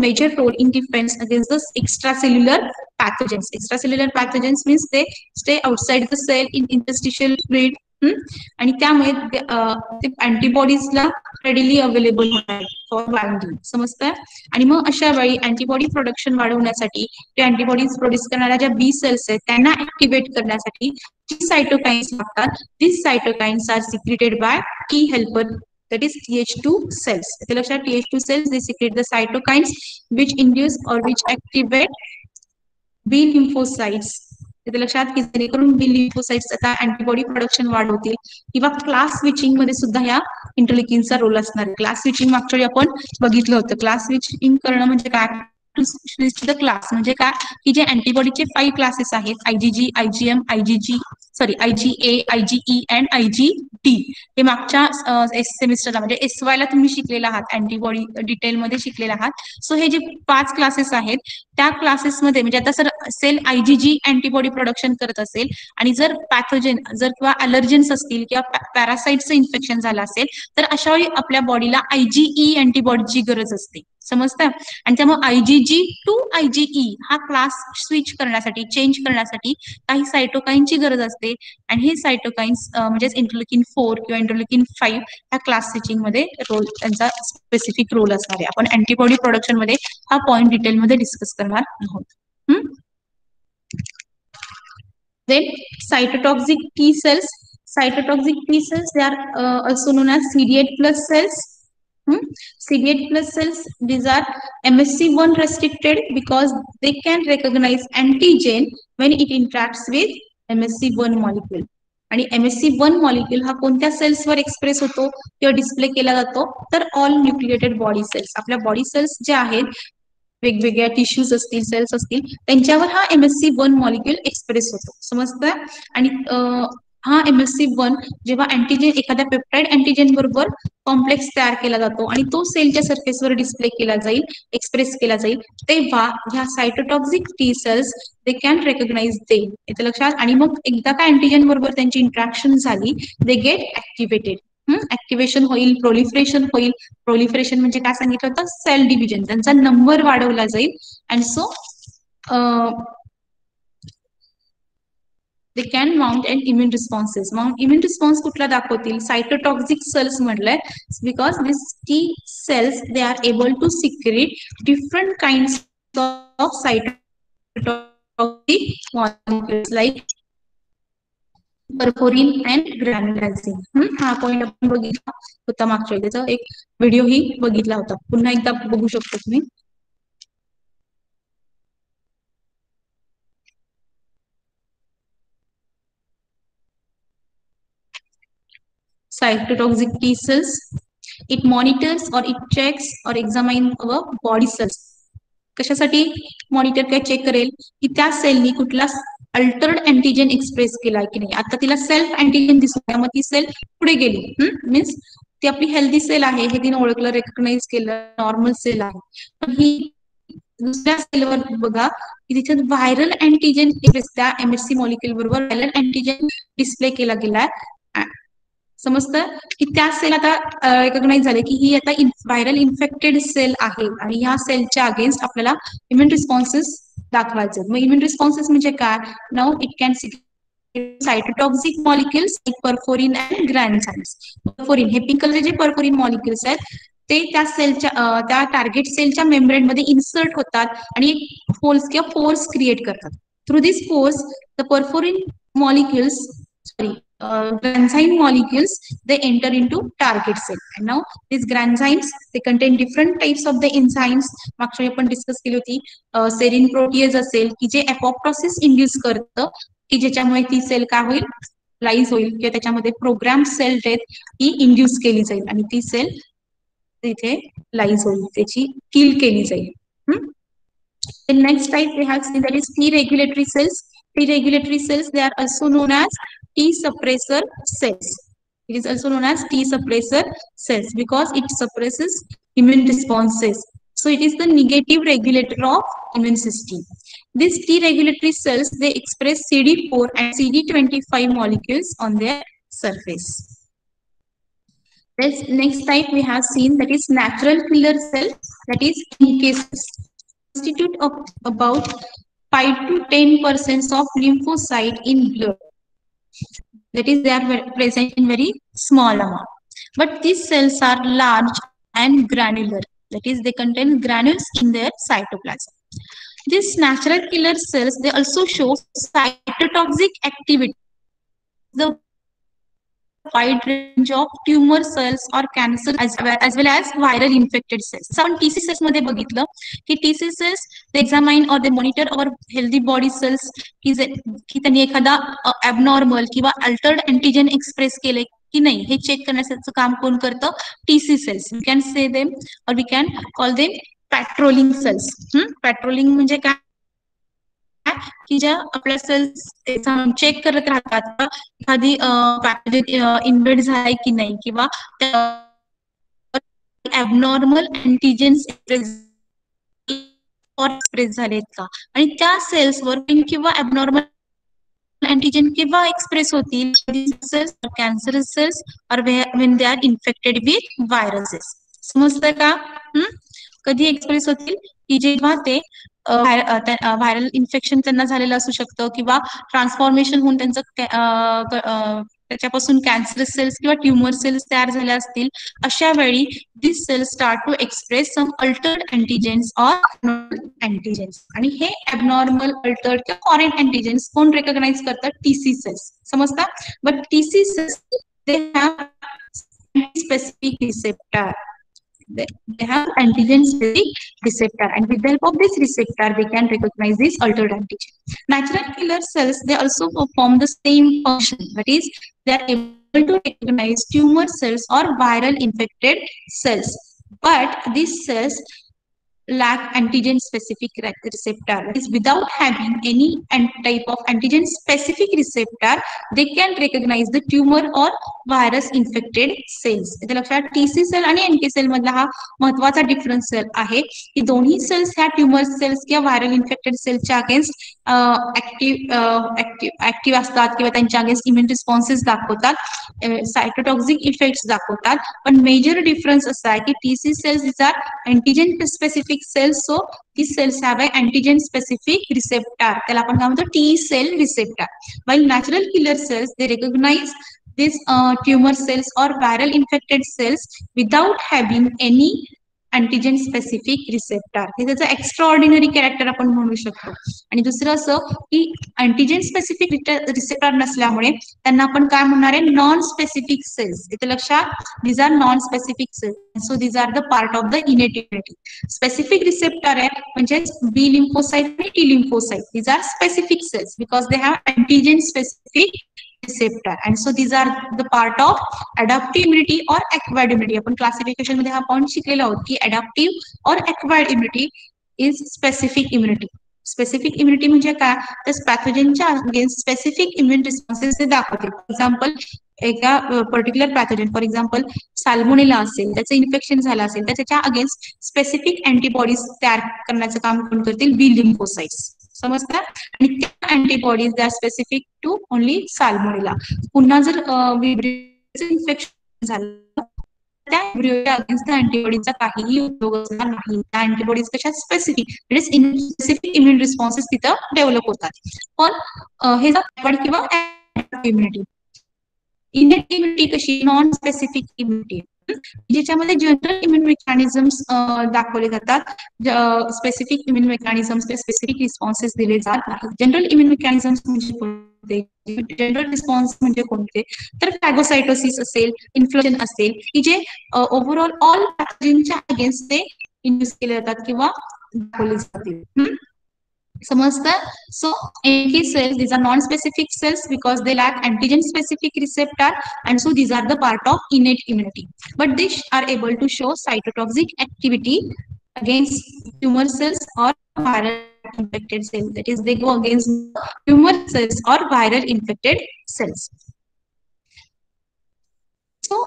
major role in defense against the extracellular pathogens. Extracellular pathogens means they stay outside the cell in interstitial fluid. आणि त्यामुळे ते अँटीबॉडीजला रेडिली अवेलेबल होणार फॉर बाइंडिंग, समजतंय. आणि मग अशा वेळी अँटीबॉडी प्रोडक्शन वाढवण्यासाठी ते अँटीबॉडीज प्रोड्यूस करणाऱ्या ज्या बी सेल्स आहेत त्यांना ऍक्टिव्हेट करण्यासाठी जी सायटोकाइन्स लागतात, these cytokines are secreted by T helper, that is TH2 cells. इथे लक्षात, TH2 cells they secrete the cytokines which induce or which activate B lymphocytes. इथे लक्षात की जेणेकरून बी लिम्फोसाइट्स आता अँटीबॉडी प्रोडक्शन वाढवतील किंवा क्लास स्विचिंग मध्ये सुद्धा या इंटरलिकिनचा रोल असणार आहे. क्लास स्विचिंग मागच्या वेळी आपण बघितलं होतं. क्लास स्विचिंग करणं म्हणजे काय, टू स्विच द क्लास म्हणजे काय की जे अँटीबॉडीचे 5 क्लासेस आहेत, IgG, IgM, IgA, IgE and IgD. हे मागच्या सेमिस्टरला म्हणजे SY ला तुम्ही शिकलेला आहात, अँटीबॉडी डिटेलमध्ये शिकलेला आहात. सो हे जे 5 क्लासेस आहेत त्या क्लासेसमध्ये म्हणजे आता सर सेल IgG अँटीबॉडी प्रोडक्शन करत असेल आणि जर पॅथोजेन जर किंवा अलर्जन्स असतील किंवा पॅरासाइटचं इन्फेक्शन झालं असेल तर अशा वेळी आपल्या बॉडीला IgE अँटीबॉडीची गरज असते, समजतं. आणि त्यामुळे IgG टू IgE हा क्लास स्विच करण्यासाठी, चेंज करण्यासाठी काही सायटोकाइनची गरज असते. आणि हे सायटोकाइन्स म्हणजे इंटरल्युकिन 4 किंवा इंटरल्युकिन 5 ह्या क्लास स्विचिंग मध्ये रोल, त्यांचा स्पेसिफिक रोल असणार आहे. आपण अँटीबॉडी प्रोडक्शन मध्ये हा पॉइंट डिटेलमध्ये डिस्कस करणार आहोत. Then cytotoxic T cells. Cytotoxic T cells, they are also known as CD8 plus cells. CD8 plus cells, these are MSC1 restricted because they can recognize antigen when it interacts with MSC1 molecule. आणि MSC1 मॉलिक्यूल हा कोणत्या सेल्सवर एक्सप्रेस होतो किंवा डिस्प्ले केला जातो तर ऑल न्यूक्लिएटेड बॉडी सेल्स. आपल्या बॉडी सेल्स ज्या आहेत वेगवेगळ्या टिश्यूज असतील, सेल्स असतील, त्यांच्यावर हा MSC1 मॉलिक्यूल एक्सप्रेस होतो, समजतं. आणि हा MSC1 जेव्हा अँटीजेन एखाद्या पेप्टाइड अँटीजेन बरोबर कॉम्प्लेक्स तयार केला जातो आणि तो सेलच्या सरफेसवर डिस्प्ले केला जाईल, एक्सप्रेस केला जाईल, तेव्हा ह्या cytotoxic T cells they can recognise them. इथे लक्षात. आणि मग एकदा का अँटीजेन बरोबर त्यांची इंट्रॅक्शन झाली, दे गेट ऍक्टिव्हेटेड. ऍक्टिव्हेशन होईल, प्रोलिफरेशन होईल. प्रोलिफरेशन म्हणजे काय सांगितलं होतं, सेल डिव्हिजन, त्यांचा नंबर वाढवला जाईल. And so they can mount an immune responses. Mount immune response कुठला दाखवतील, cytotoxic cells म्हटलंय, because these T cells they are able to secrete different kinds of cytotoxic molecules like perforin and granulysin. हा पॉईंट आपण बघितला होता मागच्या त्याचा एक व्हिडिओ ही बघितला होता, पुन्हा एकदा बघू शकतो तुम्ही. cytotoxic T cells, it monitors or it checks or examine our body cells. कशासाठी मॉनिटर काय चेक करेल की त्या सेलनी कुठला अल्टर्ड अँटीजन एक्सप्रेस केलाय की नाही. आता तिला सेल्फ अँटीजन दिसला, मग ती सेल पुढे गेली. मीन्स ती आपली हेल्दी सेल आहे हे तिने ओळखलं, रेकग्नाइज केलं, नॉर्मल सेल आहे. पण ही दुसऱ्या सेलवर बघा की तिच्यात व्हायरल अँटीजन त्या MHC मॉलिक्युल बरोबर व्हायरल अँटीजन डिस्प्ले केला गेलाय. समजतं की त्या सेल आता रेकग्नाइज झाले की ही आता व्हायरल इन्फेक्टेड सेल आहे आणि ह्या सेलच्या अगेन्स्ट आपल्याला इम्युन रिस्पॉन्सेस दाखवायचे. मग इम्युन रिस्पॉन्सेस म्हणजे काय, now it can cytotoxic molecules perforin and granulysins. Perforin हे पिंक कलरचे जे परफोरिन मॉलिक्युल्स आहेत ते त्या सेलच्या त्या टार्गेट सेलच्या मेम्ब्रेन मध्ये इन्सर्ट होतात आणि होल्स किंवा पोर्स क्रिएट करतात. Through this pores the perforin molecules, sorry, granzyme molecules, they enter into target cell. And now these granzymes, they contain different types of the enzymes. मागच्या आपण डिस्कस केली होती, सेरिन प्रोटीएज असेल की जे एपोप्टोसिस इंड्यूस करतं की ज्याच्यामुळे ती सेल काय होईल, लाईज होईल किंवा त्याच्यामध्ये प्रोग्राम सेल डेथ ही इंड्यूस केली जाईल आणि ती सेल तिथे लाईज होईल, त्याची किल केली जाईल. The next type we have seen, that is T regulatory cells. T regulatory cells, they are also known as T suppressor cells. It is also known as T suppressor cells because it suppresses immune responses. So it is the negative regulator of immune system. These T regulatory cells, they express CD4 and CD25 molecules on their surface. This next type we have seen, that is natural killer cell, that is NK cells. Constitute of about 5 to 10% of lymphocyte in blood. That is, they are present in very small amount. But these cells are large and granular. That is, they contain granules in their cytoplasm. These natural killer cells, they also show cytotoxic activity. The wide range of tumor cells or cancer as well as viral infected cells. So आपण TC cells मध्ये बघितलं की TC cells they examine or they monitor our healthy body cells की त्यांनी एखादा abnormal किंवा altered antigen express केले की नाही हे चेक करण्याचं काम कोण करतं, TC cells. We can say them or we can call them patrolling cells. Patrolling म्हणजे काय की ज्या आपल्या सेल्स चेक करत राहतात एखादी इन्व्हेड झालाय की नाही किंवा ॲबनॉर्मल अँटीजेन्स एक्सप्रेस झालेत का आणि त्या सेल्सवर किंवा ॲबनॉर्मल अँटीजन किंवा एक्सप्रेस होतील कॅन्सर सेल्स और when they are infected with viruses. समजतं का? कधी एक्सप्रेस होतील की जेव्हा ते व्हायरल इन्फेक्शन त्यांना झालेलं असू शकतं किंवा ट्रान्सफॉर्मेशन होऊन त्यांचं त्याच्यापासून कॅन्सर सेल्स किंवा ट्युमर सेल्स तयार झाल्या असतील, अशा वेळी this cells start to express some altered antigens or antigens. आणि हे ॲबनॉर्मल, अल्टर्ड किंवा फॉरेन अँटीजेन्स कोण रेकग्नाइज करतात, TC cells. समजता? But TC cells they have specific receptor. They have antigen specific receptor, and with the help of this receptor they can recognize this altered antigen. Natural killer cells, they also perform the same function, that is they are able to recognize tumor cells or viral infected cells. But these cells lack antigen specific receptor. That is, without having any type of antigen specific receptor, they can recognize the tumor or virus infected cells. इथे लक्षात TC सेल आणि NK सेल मधला हा महत्वाचा डिफरन्स आहे की दोन्ही सेल्स ह्या ट्युमर सेल्स किंवा व्हायरल इन्फेक्टेड सेलच्या अगेन्स्ट ऍक्टिव्ह असतात किंवा त्यांच्या अगेन्स्ट इम्युन रिस्पॉन्सेस दाखवतात, सायटोटॉक्सिक इफेक्ट्स दाखवतात. पण मेजर डिफरन्स असा आहे की TC cells is are antigen specific cells, so these cells have an antigen specific receptor. त्याला आपण काय म्हणतो T cell receptor. While natural killer cells, they recognize these tumor cells or viral infected cells without having any antigen specific receptor. हे त्याचं एक्स्ट्रा ऑर्डिनरी कॅरेक्टर आपण म्हणू शकतो. आणि दुसरं असं की अँटीजेन स्पेसिफिक रिसेप्टर नसल्यामुळे त्यांना आपण काय म्हणणार आहे, नॉन स्पेसिफिक सेल्स. इथे लक्षात, these are non specific cells, so these are the part of the innate immunity. Specific receptor आहे म्हणजे बी लिम्फोसाइट आणि T lymphocyte, these are specific cells because they have antigen specific receptor, and so these are the part of adaptive immunity or acquired immunity. आपण क्लासिफिकेशन मध्ये हा पॉइंट शिकलेला आहोत की adaptive or acquired immunity is specific immunity. Specific immunity म्हणजे काय, तर पॅथोजनच्या अगेन्स्ट स्पेसिफिक इम्युन रिस्पॉन्सेस ते दाखवते. फॉर एक्झाम्पल, एका particular pathogen, for example salmonella असेल, त्याचं इन्फेक्शन झालं असेल तर त्याच्या अगेन्स्ट स्पेसिफिक अँटीबॉडीज तयार करण्याचं काम कोण करतील, बी लिम्फोसाइट्स. समजतात. आणि त्या antibodies are specific to only salmonella. पुन्हा जर इन्फेक्शन झालं त्या अगेन्स्ट त्या अँटीबॉडीचा काहीही उपयोग असणार नाही. त्या अँटीबॉडीज कशा स्पेसिफिक, स्पेसिफिक इम्युन रिस्पॉन्सेस तिथं डेव्हलप होतात. पण हे किंवा इम्युनिटी. इनेट इम्युनिटी कशी, नॉन स्पेसिफिक इम्युनिटी, ज्याच्यामध्ये जनरल इम्युन मेकॅनिझम्स दाखवले जातात. Specific immune mechanisms specific responses दिले जात नाही. जनरल इम्युन मेकॅनिझम्स म्हणजे कोणते, जनरल रिस्पॉन्स म्हणजे कोणते, तर फॅगोसाइटोसिस असेल, इन्फ्लुएशन असेल, की जे ओव्हरऑल ऑल पॅथोजनच्या अगेन्स्ट ते इंड्यूस केले जातात किंवा दाखवले जातील. समजतं. So NK cells, these are non-specific cells because they lack antigen-specific receptor, and so these are the part of innate immunity. But they are able to show cytotoxic activity against tumor cells or viral infected cells. That is, they go against tumor cells or viral infected cells. So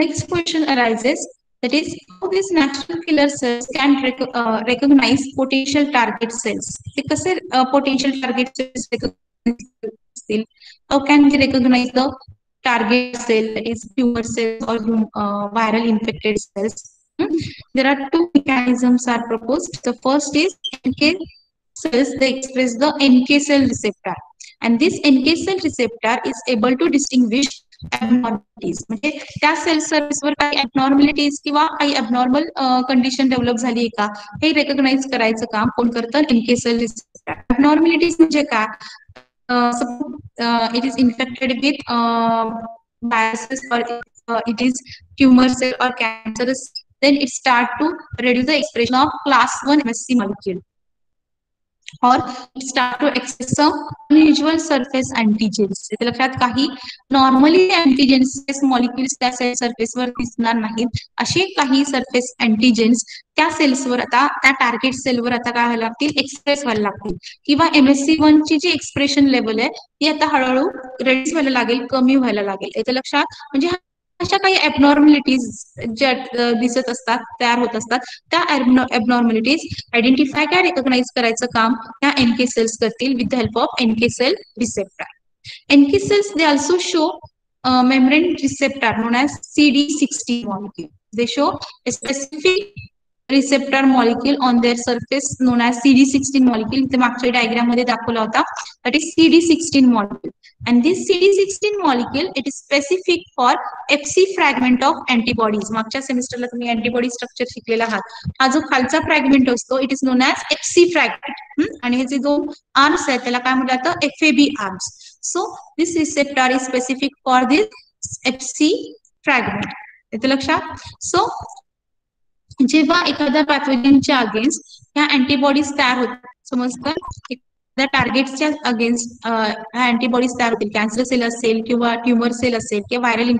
next question arises. That is, how these natural killer cells can recognize potential target cells. ते कसे potential target cells recognize? How can they recognize the target cell, that is tumor cells or viral infected cells? There are two mechanisms are proposed. The first is NK cells. They express the NK cell receptor, and this NK cell receptor is able to distinguish abnormalities. म्हणजे त्या सेल सर्व्हिसवर काही abnormalities किंवा काही abnormal कंडिशन डेव्हलप झाली आहे का हे रेकॉग्नाइज करायचं काम कोण करतं, NK cell receptor. Abnormalities म्हणजे काय, it is infected with viruses or it is tumor cell or cancerous, then it start to reduce the expression of class 1 MSC molecule, or it start to express some unusual surface antigens. इथे लक्षात, काही नॉर्मली अँटीजेन्स मॉलिक्युल्स त्या सेल सर्फेसवर दिसणार नाहीत, असे काही सरफेस अँटीजेन्स त्या सेल्सवर आता, त्या टार्गेट सेलवर आता काय व्हायला लागतील, एक्सप्रेस व्हायला लागतील, किंवा MSC1 ची जी एक्सप्रेशन लेवल आहे ती आता हळूहळू रेड्यूस व्हायला लागेल, कमी व्हायला लागेल. इथे लक्षात, म्हणजे अशा काही ॲबनॉर्मॅलिटीज ज्या दिसत असतात, तयार होत असतात, त्या ॲबनॉर्मॅलिटीज आयडेंटिफाय काय रिकॉग्नाइज करायचं काम या NK सेल्स करतील with the help of NK cell receptor. NK cells, they also show membrane receptor known as CD16 molecule. They show a specific receptor molecule on their surface known as CD16 molecule. इथे मागच्या डायग्राम मध्ये दाखवला होता, that is CD16 molecule. And this CD16 molecule, it is specific for FC fragment of antibodies. मागच्या सेमिस्टरला तुम्ही अँटीबॉडी स्ट्रक्चर शिकलेला आहात. हा जो खालचा फ्रॅगमेंट असतो, it is known as FC fragment, आणि हे जे दोन आर्म्स आहेत त्याला काय म्हणलं जातं, FAB arms. So this receptor is specific for this FC fragment. इथे लक्षात. So जेव्हा एखाद्या पॅथोजनच्या अगेन्स्ट ह्या अँटीबॉडीज तयार होतात, समजतं, एखाद्या टार्गेटच्या अगेन्स्ट ह्या अँटीबॉडीज तयार होतील, कॅन्सर सेल असेल किंवा ट्युमर सेल असेल किंवा व्हायरल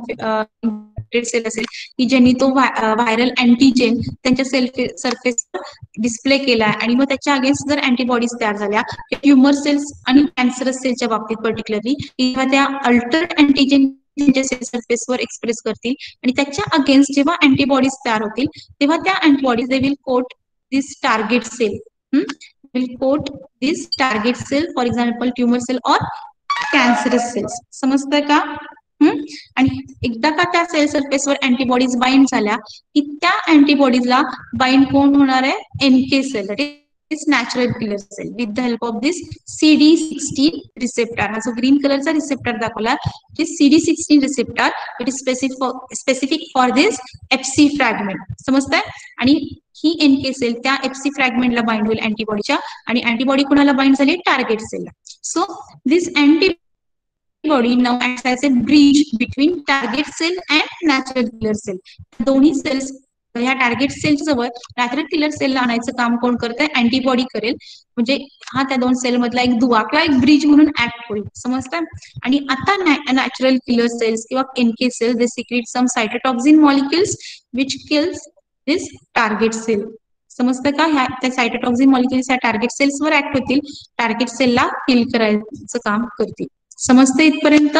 प्रोटेक्टेड सेल असेल की ज्यांनी तो व्हायरल अँटीजेन त्यांच्या सरफेस डिस्प्ले केला आणि मग त्याच्या अगेन्स्ट जर अँटीबॉडीज तयार झाल्या ट्युमर सेल्स आणि कॅन्सरस सेलच्या बाबतीत पर्टिक्युलरली किंवा त्या अल्टर्ड अँटीजेन त्यांच्या सेल सरफेसवर एक्सप्रेस करतील आणि त्याच्या अगेन्स्ट जेव्हा अँटीबॉडीज तयार होतील तेव्हा त्या antibodies they will coat this target cell will coat this target cell, for example tumor cell or cancerous cells. समजतंय का? आणि एकदा का त्या सेल सरफेसवर अँटीबॉडीज बाइंड झाल्या की त्या अँटीबॉडीजला बाइंड कोण होणार आहे NK cell, that is natural killer cell with the help of this CD16 receptor. हा जो ग्रीन कलरचा रिसेप्टर दाखवला CD16 receptor it is specific for this FC fragment. समजतंय? आणि ही एनके सेल त्या FC फ्रॅगमेंटला बाइंड होईल अँटीबॉडीच्या आणि अँटीबॉडी कुणाला बाइंड झाली टार्गेट सेलला. So this antibody now acts as a bridge between target cell and natural killer cell. दोन्ही सेल्स ह्या टार्गेट सेल जवळ नॅचरल किलर सेलला आणायचं काम कोण करतंय अँटीबॉडी करेल. म्हणजे हा त्या दोन सेल मधला एक दुवा किंवा एक ब्रिज म्हणून ऍक्ट होईल. समजतं? आणि आता नॅचरल किलर सेल्स किंवा NK cell they secrete some cytotoxin molecules which kills this target cell. समजतं का? ह्या त्या सायटोटॉक्सिन मॉलिक्युल्स ह्या टार्गेट सेल्सवर ऍक्ट होतील, टार्गेट सेलला किल करायचं काम करतील. समजतं इथपर्यंत?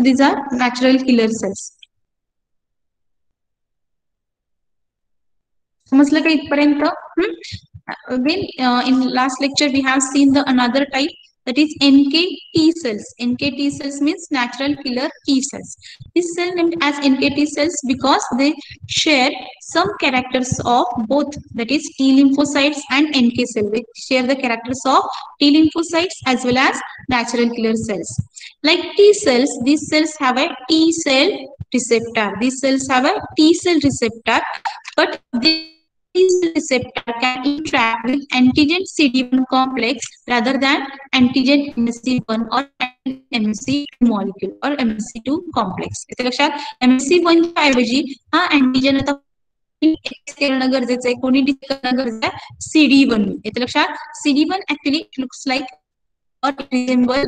These are natural killer cells. समजलं का इथपर्यंत? Then in last lecture we have seen the another type, that is NK T cells. NK T cells means natural killer T cells. This cell named as NK T cells because they share some characters of both, that is T lymphocytes and NK cell. They share the characters of T lymphocytes as well as natural killer cells. Like T cells, these cells have a T cell receptor. These cells have a T cell receptor, but this receptor can interact with antigen CD1 complex rather than antigen MSC1 or MSC2 molecule or MSC2 complex. इथे लक्षात MSC1 च्या ऐवजी हा अँटीजन आता करणं गरजेचं आहे, कोणी करणं गरजेचं आहे CD1. इथे लक्षात CD1 actually looks like or resemble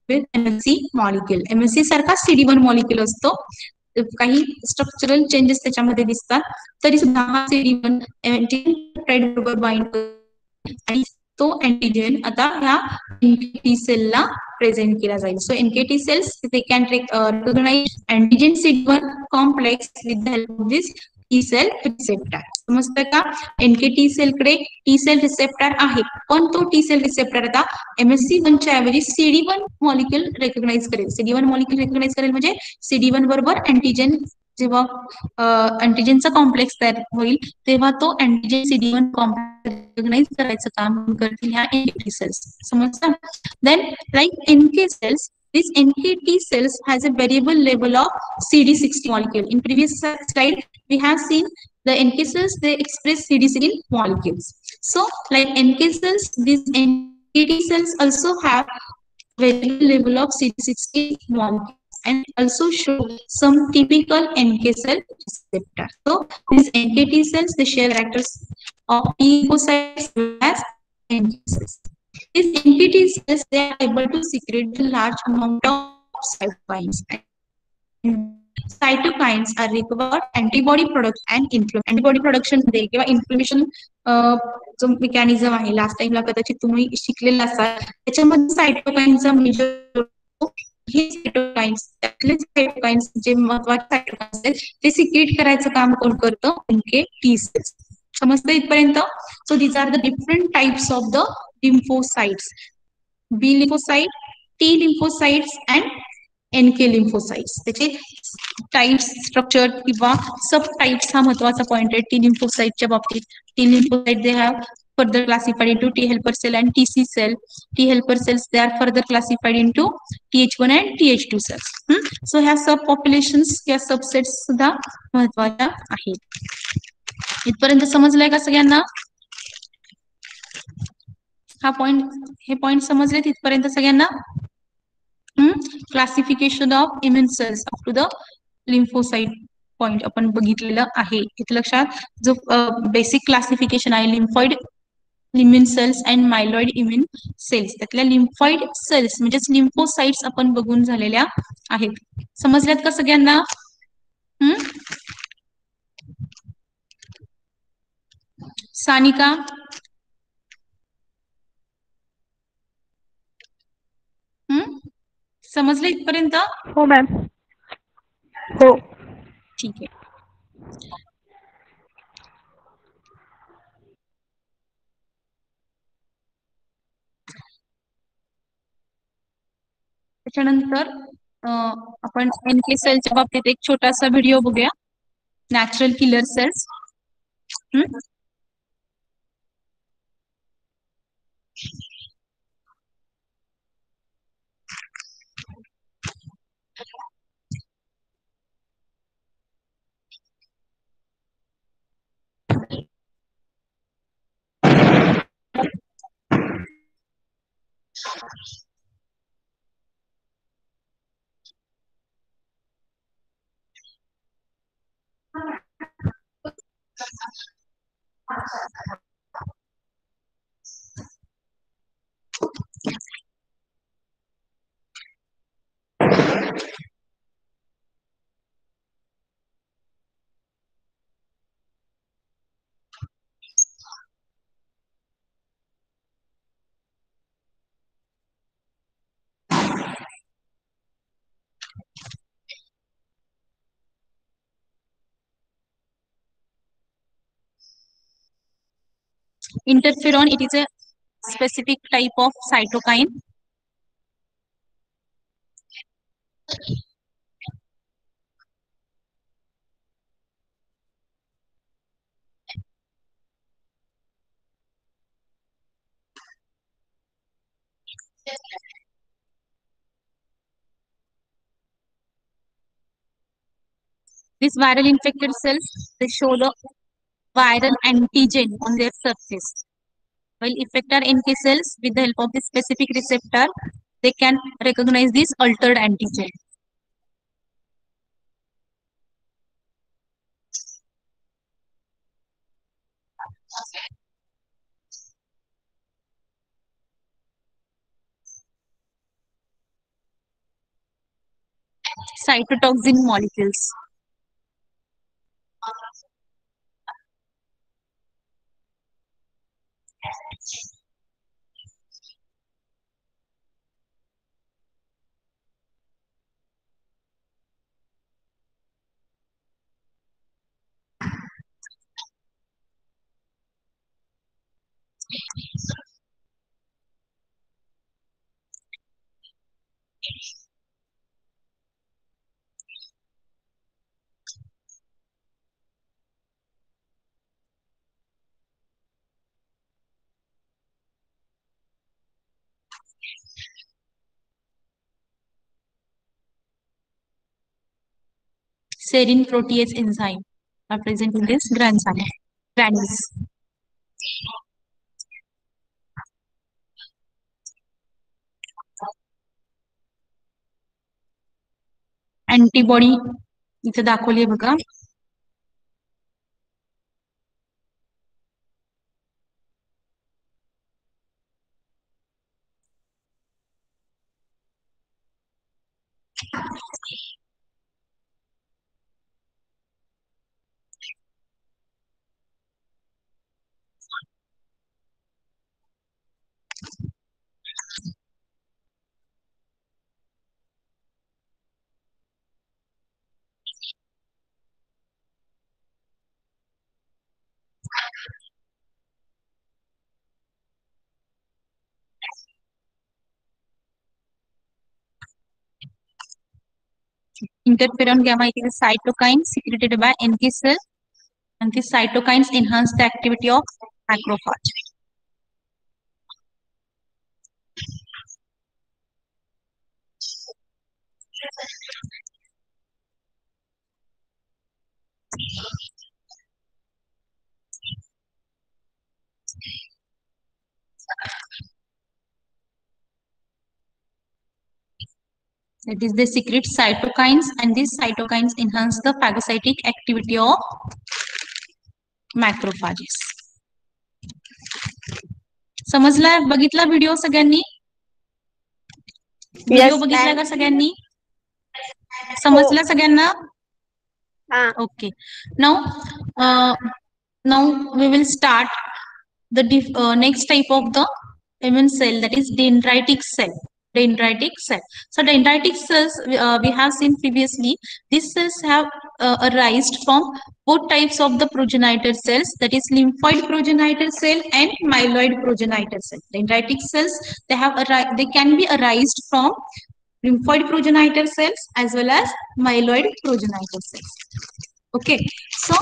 with MSC molecule. MSC सारखा CD1 molecule असतो, काही स्ट्रक्चरल चेंजेस त्याच्यामध्ये दिसतात, तरी सुद्धा हा CD1 अँटीजन बरोबर बाइंड आणि तो अँटीजन आता ह्या NKT सेलला प्रेझेंट केला जाईल. So NKT cells they can recognise antigen CD1 complex with the help of this T cell receptor. समजतं का? NKT सेल कडे T सेल रिसेप्टर आहे, पण तो T सेल रिसेप्टर आता MSC1 च्या ऐवजी CD1 मॉलिक्युल रेकॉग्नाइज करेल. CD1 मॉलिक्युल रेकॉग्नाइज करेल म्हणजे CD1 बरोबर अँटीजन जेव्हा अँटीजनचा कॉम्प्लेक्स तयार होईल तेव्हा तो अँटीजन CD1 कॉम्प्लेक्स रेकॉग्नाइज करायचं काम करतील ह्या NKT सेल्स. समजतं? Then like NK cells, this NKT cells has a variable level of CD16 molecule. In previous slide, we have seen the NK cells, they express CD16 molecules. So, like NK cells, these NKT cells also have variable level of CD16 molecules and also show some typical NK cell receptor. So, these NKT cells, they share characters of T lymphocytes as NK cells. These NKT cells, they are able to secrete a large amount of cytokines. Cytokines are required for antibody production and inflammation. Antibody production मध्ये किंवा इन्फ्लेमेशन जो मेकॅनिझम आहे लास्ट टाइमला कदाचित तुम्ही शिकलेला असाल, त्याच्यामध्ये सायटोकाइनचा मेजर हे सायटोकाइन्स जे महत्वाचे सायटोकाइन्स आहेत ते सिक्रेट करायचं काम कोण करतं? NKT cells. समजतं इथपर्यंत? So these are the different types of the lymphocytes. B lymphocyte, T lymphocytes and NK lymphocytes. त्याचे टाइप्स, स्ट्रक्चर किंवा सब टाइप्स हा महत्वाचा पॉइंट आहे टी लिम्फोसाइटच्या बाबतीत. T lymphocyte they have further classified into T helper cell and TC cell. T helper cells, they are further classified into TH1 and TH2 cells. So ह्या सब पॉप्युलेशन्स या सबसेट्स सुद्धा महत्वाच्या आहेत. इथपर्यंत समजलंय का सगळ्यांना? हा पॉइंट, हे पॉइंट समजले तिथपर्यंत सगळ्यांना? Classification of immune cells up to the lymphocyte point आपण बघितलेलं आहे. इथे लक्षात जो बेसिक क्लासिफिकेशन आहे lymphoid immune cells and myeloid immune cells, त्यातल्या लिम्फॉइड सेल्स म्हणजे लिम्फोसाइट्स आपण बघून झालेल्या आहेत. समजल्यात का सगळ्यांना? सानिका, समजलं इथपर्यंत? हो मॅम. हो. ठीक आहे. त्याच्यानंतर आपण NK सेलच्या बाबतीत एक छोटासा व्हिडिओ बघूया. Natural killer cells. Interferon, it is a specific type of cytokine. These viral infected cells, they show the viral antigen on their surface. While effector NK cells, with the help of this specific receptor, they can recognize this altered antigen. Cytotoxin molecules. Serine protease enzyme are present in this granules. Antibody इथे दाखवली बघा. Interferon gamma, it is a cytokine secreted by NK cell, and these cytokines enhance the activity of macrophage. That is, they secrete cytokines, and these cytokines enhance the phagocytic activity of macrophages. समजला? बघितला व्हिडिओ सगळ्यांनी? व्हिडिओ बघितला का सगळ्यांनी? समजला सगळ्यांना? Okay. Now, uh, now we will start the next type of the immune cell, that is dendritic cell. Dendritic cell. So dendritic cells, we have seen previously. These cells have arisen from both types of the progenitor cells, that is lymphoid progenitor cell and myeloid progenitor cell. Dendritic cells, they can be arised from lymphoid progenitor cells as well as myeloid progenitor cells. Okay, so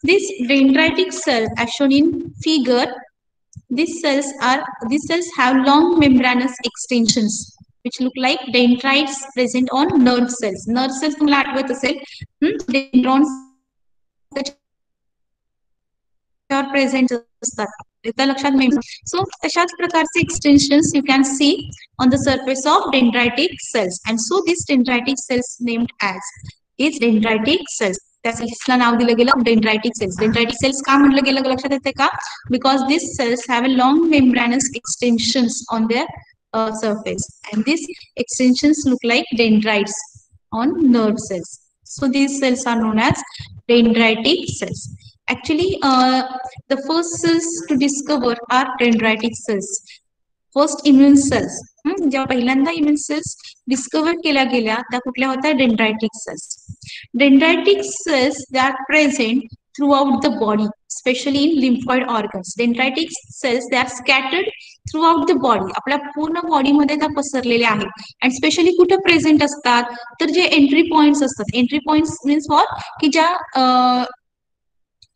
this dendritic cell, as shown in figure, these cells have long membranous extensions which look like dendrites present on nerve cells. Nerve cells तुम्हाला आठवत असेल, dendrons त्याच्यावर प्रेझेंट असतात. त्या लक्षात सो तशाच प्रकारचे extensions you can see on the surface of dendritic cells, and so these dendritic cells named as is dendritic cells. त्या सेल्सला नाव दिलं गेलं dendritic cells. Dendritic cells का म्हटलं गेलं लक्षात येते का? Because these cells have a long membranous extensions on their surface, and these extensions look like dendrites on nerve cells. So these cells are known as dendritic cells. Actually, the first cells to discover are dendritic cells. First immune cells, जेव्हा पहिल्यांदा इम्युन सेल्स डिस्कवर केल्या गेल्या त्या कुठल्या होत्या? Dendritic cells. Dendritic cells they are present throughout the body, especially in lymphoid organs. Dendritic cells they are scattered throughout the body, आपल्या पूर्ण बॉडीमध्ये त्या पसरलेल्या आहेत. अँड स्पेशली कुठे प्रेझेंट असतात? तर जे एंट्री पॉइंट्स असतात, एंट्री पॉइंट्स मीन्स वॉट, की ज्या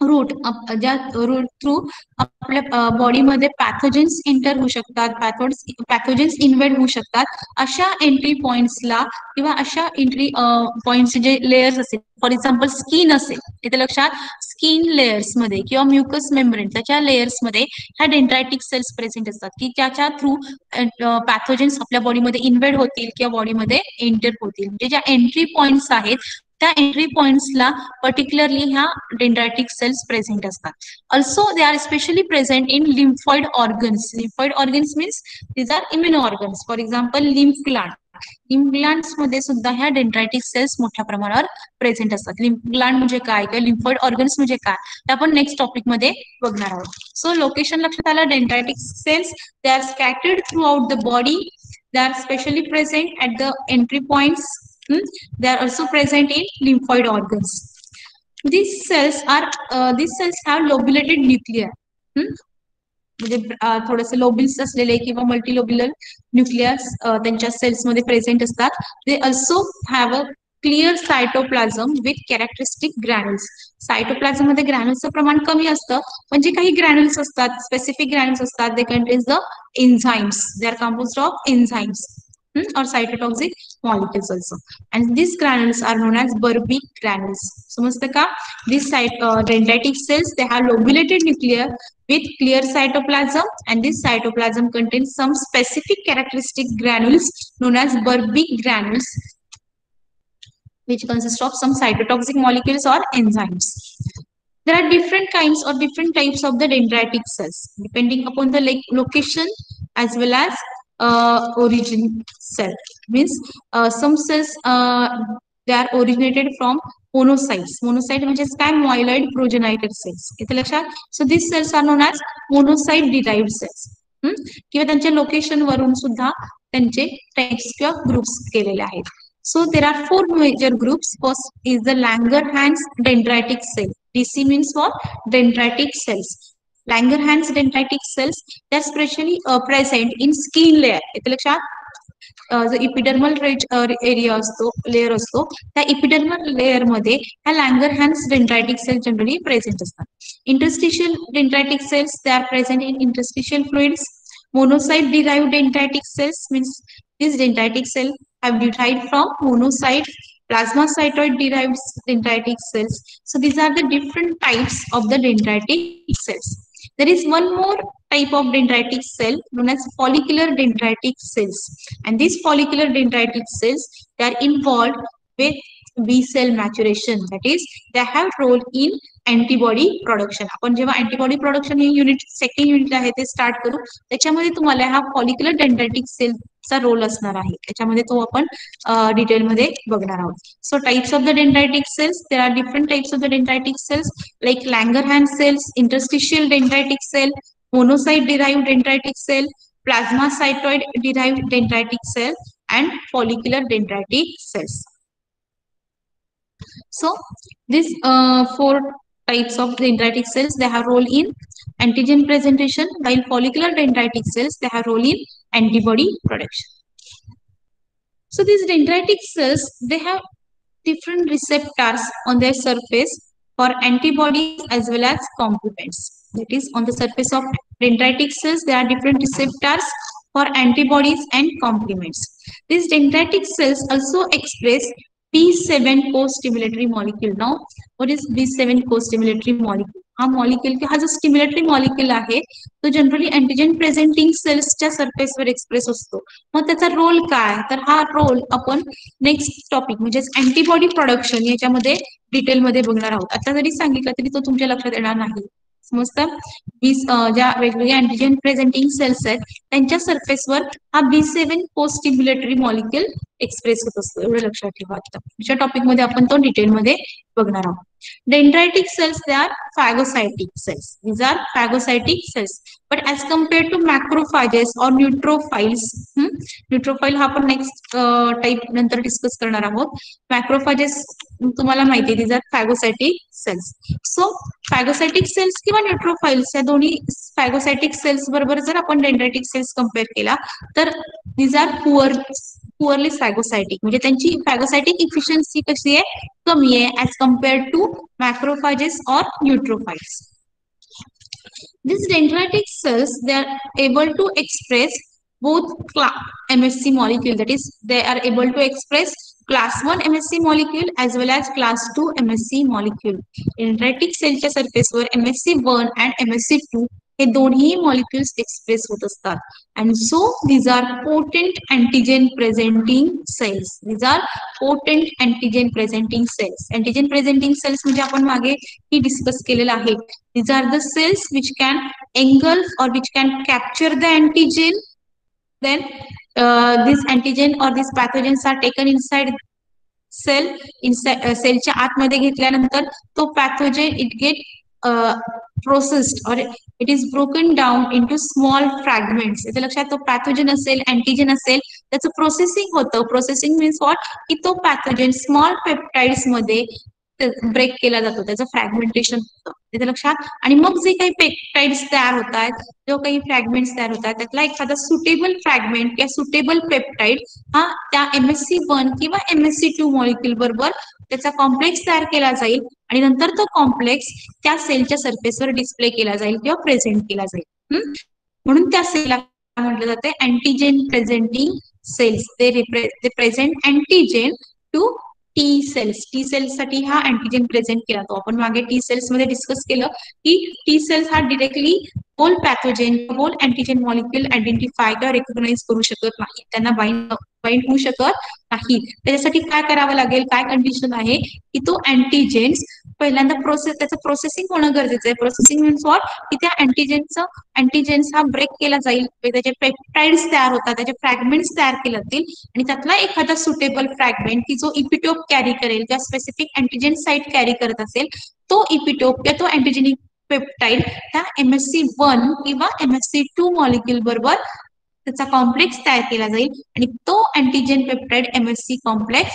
रूट ज्या रूट थ्रू आपल्या बॉडीमध्ये पॅथोजेन्स एंटर होऊ शकतात, पॅथोजेन्स इन्व्हेड होऊ शकतात, अशा एंट्री पॉइंट्सला किंवा अशा एंट्री पॉइंट्सचे जे लेयर्स असेल, फॉर एक्झाम्पल स्किन असेल, इथे लक्षात, स्किन लेयर्स मध्ये किंवा म्युकस मेम्ब्रेन त्याच्या लेयर्स मध्ये ह्या डेंड्रायटिक सेल्स प्रेझेंट असतात, की त्याच्या थ्रू पॅथोजेन्स आपल्या बॉडीमध्ये इन्व्हेड होतील किंवा बॉडीमध्ये एंटर होतील. म्हणजे ज्या एंट्री पॉइंट्स आहेत त्या एंट्री पॉइंट्सला पर्टिक्युलरली ह्या डेंड्रायटिक सेल्स प्रेझेंट असतात. Also they are specially present in lymphoid organs. Lymphoid organs means these are immuno organs. For example lymph gland. Lymph glands मध्ये सुद्धा ह्या डेंड्रायटिक सेल्स मोठ्या प्रमाणावर प्रेझेंट असतात. लिम्फ ग्लँड म्हणजे काय किंवा लिम्फॉइड ऑर्गन्स म्हणजे काय ते आपण नेक्स्ट टॉपिक मध्ये बघणार आहोत. सो लोकेशन लक्षात आलं. Dendritic cells they are scattered throughout the body. They are specially present at the entry points. They are also present in lymphoid organs. These cells have lobulated nuclei. म्हणजे थोडेसे लोबिल्स असलेले किंवा मल्टीलोब्युलर न्यूक्लियस त्यांच्या सेल्स मध्ये प्रेझेंट असतात. They also have a clear cytoplasm with characteristic granules. Cytoplasm मध्ये ग्रॅन्युल्सचं प्रमाण कमी असतं, पण जे काही ग्रॅन्युल्स असतात, स्पेसिफिक ग्रॅन्युल्स असतात, they contains the enzymes. They are composed of enzymes or cytotoxic molecules also, and these granules are known as Burkitt granules. समजतं का? These dendritic cells, they have lobulated nuclei with clear cytoplasm, and this cytoplasm contains some specific characteristic granules known as Burkitt granules, which consist of some cytotoxic molecules or enzymes. There are different kinds or different types of the dendritic cells depending upon the location as well as origin cell. Means some cells they are originated from monocytes. Monocyte म्हणजे काय? Myeloid progenitor cells. इथे लक्षात. So these cells are known as monocyte derived cells. किंवा त्यांच्या लोकेशन वरून सुद्धा त्यांचे टाइप्स किंवा ग्रुप्स केलेले आहेत. So there are four major groups. First is the Langerhans dendritic cell. DC means what? Dendritic cells. Langerhans dendritic cells, they are specially present in skin layer. इथे लक्षात. जो इपिडर्मल एरिया असतो, लेअर असतो, त्या इपिडर्मल लेअर मध्ये ह्या Langerhans dendritic cell generally present असतात. Interstitial dendritic cells, they are present in interstitial fluids. Monocyte derived dendritic cells means these dendritic cells have derived from monocyte plasmacytoid derived dendritic cells. So these are the different types of the dendritic cells. There is one more type of dendritic cell known as follicular dendritic cells, and these follicular dendritic cells, they are involved with B cell maturation, that is they have role in antibody production. आपण जेव्हा अँटीबॉडी प्रोडक्शन हे युनिट सेकंड युनिट आहे ते स्टार्ट करू, त्याच्यामध्ये तुम्हाला हा फॉलिक्युलर डेंड्रायटिक सेलचा रोल असणार आहे. त्याच्यामध्ये तो आपण डिटेलमध्ये बघणार आहोत. So types of the dendritic cells, there are different types of the dendritic cells like Langerhans cells, interstitial dendritic cell, monocyte derived dendritic cell, plasmacytoid derived dendritic cell, and follicular dendritic cells. So these four types of dendritic cells, they have role in antigen presentation, while follicular dendritic cells, they have role in antibody production. So these dendritic cells, they have different receptors on their surface for antibodies as well as complements. That is, on the surface of dendritic cells, there are different receptors for antibodies and complements. These dendritic cells also express B7 co-stimulatory molecule. Now, what is B7 co-stimulatory molecule? हा मॉलिक्यूल हा जो स्टिम्युलेटरी मॉलिक्यूल आहे तो जनरली अँटीजेन प्रेझेंटिंग सेल्सच्या सरफेसवर एक्सप्रेस असतो. मग त्याचा रोल काय, तर हा रोल आपण नेक्स्ट टॉपिक म्हणजेच अँटीबॉडी प्रोडक्शन याच्यामध्ये डिटेलमध्ये बघणार आहोत. आता जरी सांगितलं तरी तो तुमच्या लक्षात येणार नाही. समजतं? ज्या वेगवेगळ्या अँटीजेन प्रेझेंटिंग सेल्स आहेत त्यांच्या सरफेसवर हा B7 को-स्टिम्युलेटरी मॉलिक्यूल एक्सप्रेस होत असतो. एवढं लक्षात ठेवा. आता पुढच्या टॉपिक मध्ये आपण तो डिटेलमध्ये बघणार आहोत. Dendritic cells, they are phagocytic cells. These are phagocytic cells. But as compared to macrophages or neutrophiles, neutrophile हा आपण नेक्स्ट टाइप नंतर डिस्कस करणार आहोत. मॅक्रोफाजेस तुम्हाला माहिती आहे, these are phagocytic cells. So phagocytic cells किंवा न्यूट्रोफाइल्स या दोन्ही phagocytic cells बरोबर जर आपण डेंड्रायटिक सेल्स कम्पेअर केला तर these are पुअरली फॅगोसायटिक, म्हणजे त्यांची फॅगोसायटिक इफिशियन्सी कशी आहे, कमी आहे ऍज कम्पेअर्ड टू मॅक्रोफाजेस और न्यूट्रोफाइल्स. These dendritic cells, they are able to express both MSC molecule, that is they are able to express class 1 MSC molecule as well as class 2 MSC molecule. Dendritic cellच्या सरफेसवर MSC1 and MSC2 हे दोन्ही मॉलिक्युल्स एक्सप्रेस होत असतात. And so these are potent antigen presenting cells. These are potent antigen presenting cells. Antigen presenting cells म्हणजे आपण मागे ही डिस्कस केलेलं आहे. These are the cells which can engulf or which can capture the antigen. Then this antigen or these pathogens are taken inside cell. सेलच्या आतमध्ये घेतल्यानंतर तो pathogen it get processed or it is broken down into small fragments. इथे लक्षात, तो पॅथोजन असेल अँटीजन असेल त्याचं प्रोसेसिंग होतं. प्रोसेसिंग मीन्स व्हॉट, की तो पॅथोजन स्मॉल पेप्टाइड्स मध्ये ब्रेक केला जातो, त्याचं फ्रॅगमेंटेशन होतं. तिथे लक्षात. आणि मग जे काही पेप्टाइड्स तयार होत आहेत, जो काही फ्रॅगमेंट्स तयार होत आहेत, त्यातला एखादा सुटेबल फ्रॅगमेंट या सुटेबल पेप्टाइड हा त्या MSC1 किंवा MSC2 मॉलिक्युल बरोबर त्याचा कॉम्प्लेक्स तयार केला जाईल आणि नंतर तो कॉम्प्लेक्स त्या सेलच्या सरफेसवर डिस्प्ले केला जाईल किंवा प्रेझेंट केला जाईल. म्हणून त्या सेलला म्हटलं जाते अँटीजेन प्रेझेंटिंग सेल्स. ते present antigen to T cells. T cells साठी हा अँटीजेन प्रेझेंट केला जातो. आपण मागे टी सेल्स मध्ये डिस्कस केलं की टी सेल्स हा directly whole pathogen whole antigen molecule identify किंवा रेकॉग्नाइज करू शकत नाही, त्यांना बाइंड होऊ शकत नाही. त्याच्यासाठी काय करावं लागेल, काय कंडिशन आहे की तो अँटीजेन्स पहिल्यांदा त्याचं प्रोसेसिंग होणं गरजेचं आहे. प्रोसेसिंग मीन्स व्हॉट, की त्या अँटीजेन्स हा ब्रेक केला जाईल, त्याचे पेप्टाइड्स तयार होतात, त्याचे फ्रॅगमेंट्स तयार केले जातील आणि त्यातला एखादा सुटेबल फ्रॅगमेंट की जो इपिटोप कॅरी करेल, त्या स्पेसिफिक अँटीजेन साईट कॅरी करत असेल, तो इपिटोप किंवा तो अँटीजेनिक पेप्टाइड त्या MSC1 किंवा MSC2 मॉलिक्युल बरोबर त्याचा कॉम्प्लेक्स तयार केला जाईल आणि तो अँटीजेन पेप्टाइड MSC कॉम्प्लेक्स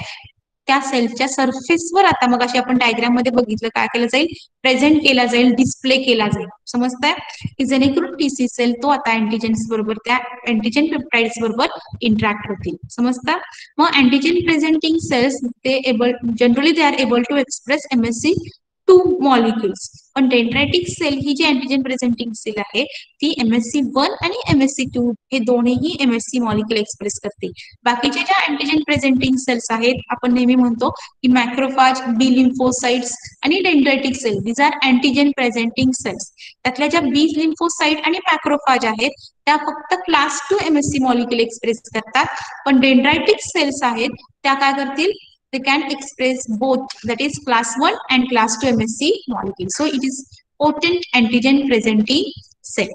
त्या सेलच्या सरफेसवर, आता मग अशी आपण डायग्राम मध्ये बघितलं, काय केलं जाईल, प्रेझेंट केला जाईल, डिस्प्ले केला जाईल. समजतंय, की जेणेकरून टीसी सेल तो आता अँटीजेन्स बरोबर त्या अँटीजेन पेप्टाइड्स बरोबर इंटरॅक्ट होतील. समजतं. मग अँटीजेन प्रेझेंटिंग सेल्स ते generally they are able to express MSC2 molecules. पण डेंड्रायटिक सेल ही जी अँटीजेन प्रेझेंटिंग सेल आहे ती MSC1 आणि MSC2 हे दोन्हीही MSC मॉलिक्युल एक्सप्रेस करते. बाकीच्या ज्या अँटीजेन प्रेझेंटिंग सेल्स आहेत, आपण नेहमी म्हणतो की मॅक्रोफाज, बी लिम्फोसाइट्स आणि dendritic cell, these are antigen presenting cells. त्यातल्या ज्या बी लिम्फोसाइट आणि मॅक्रोफाज आहेत त्या फक्त क्लास 2 MSC मॉलिक्युल एक्सप्रेस करतात. पण डेंड्रायटिक सेल्स आहेत त्या काय करतील, they can express both, that is class 1 and class 2 MSC molecule. So it is potent antigen presenting cell.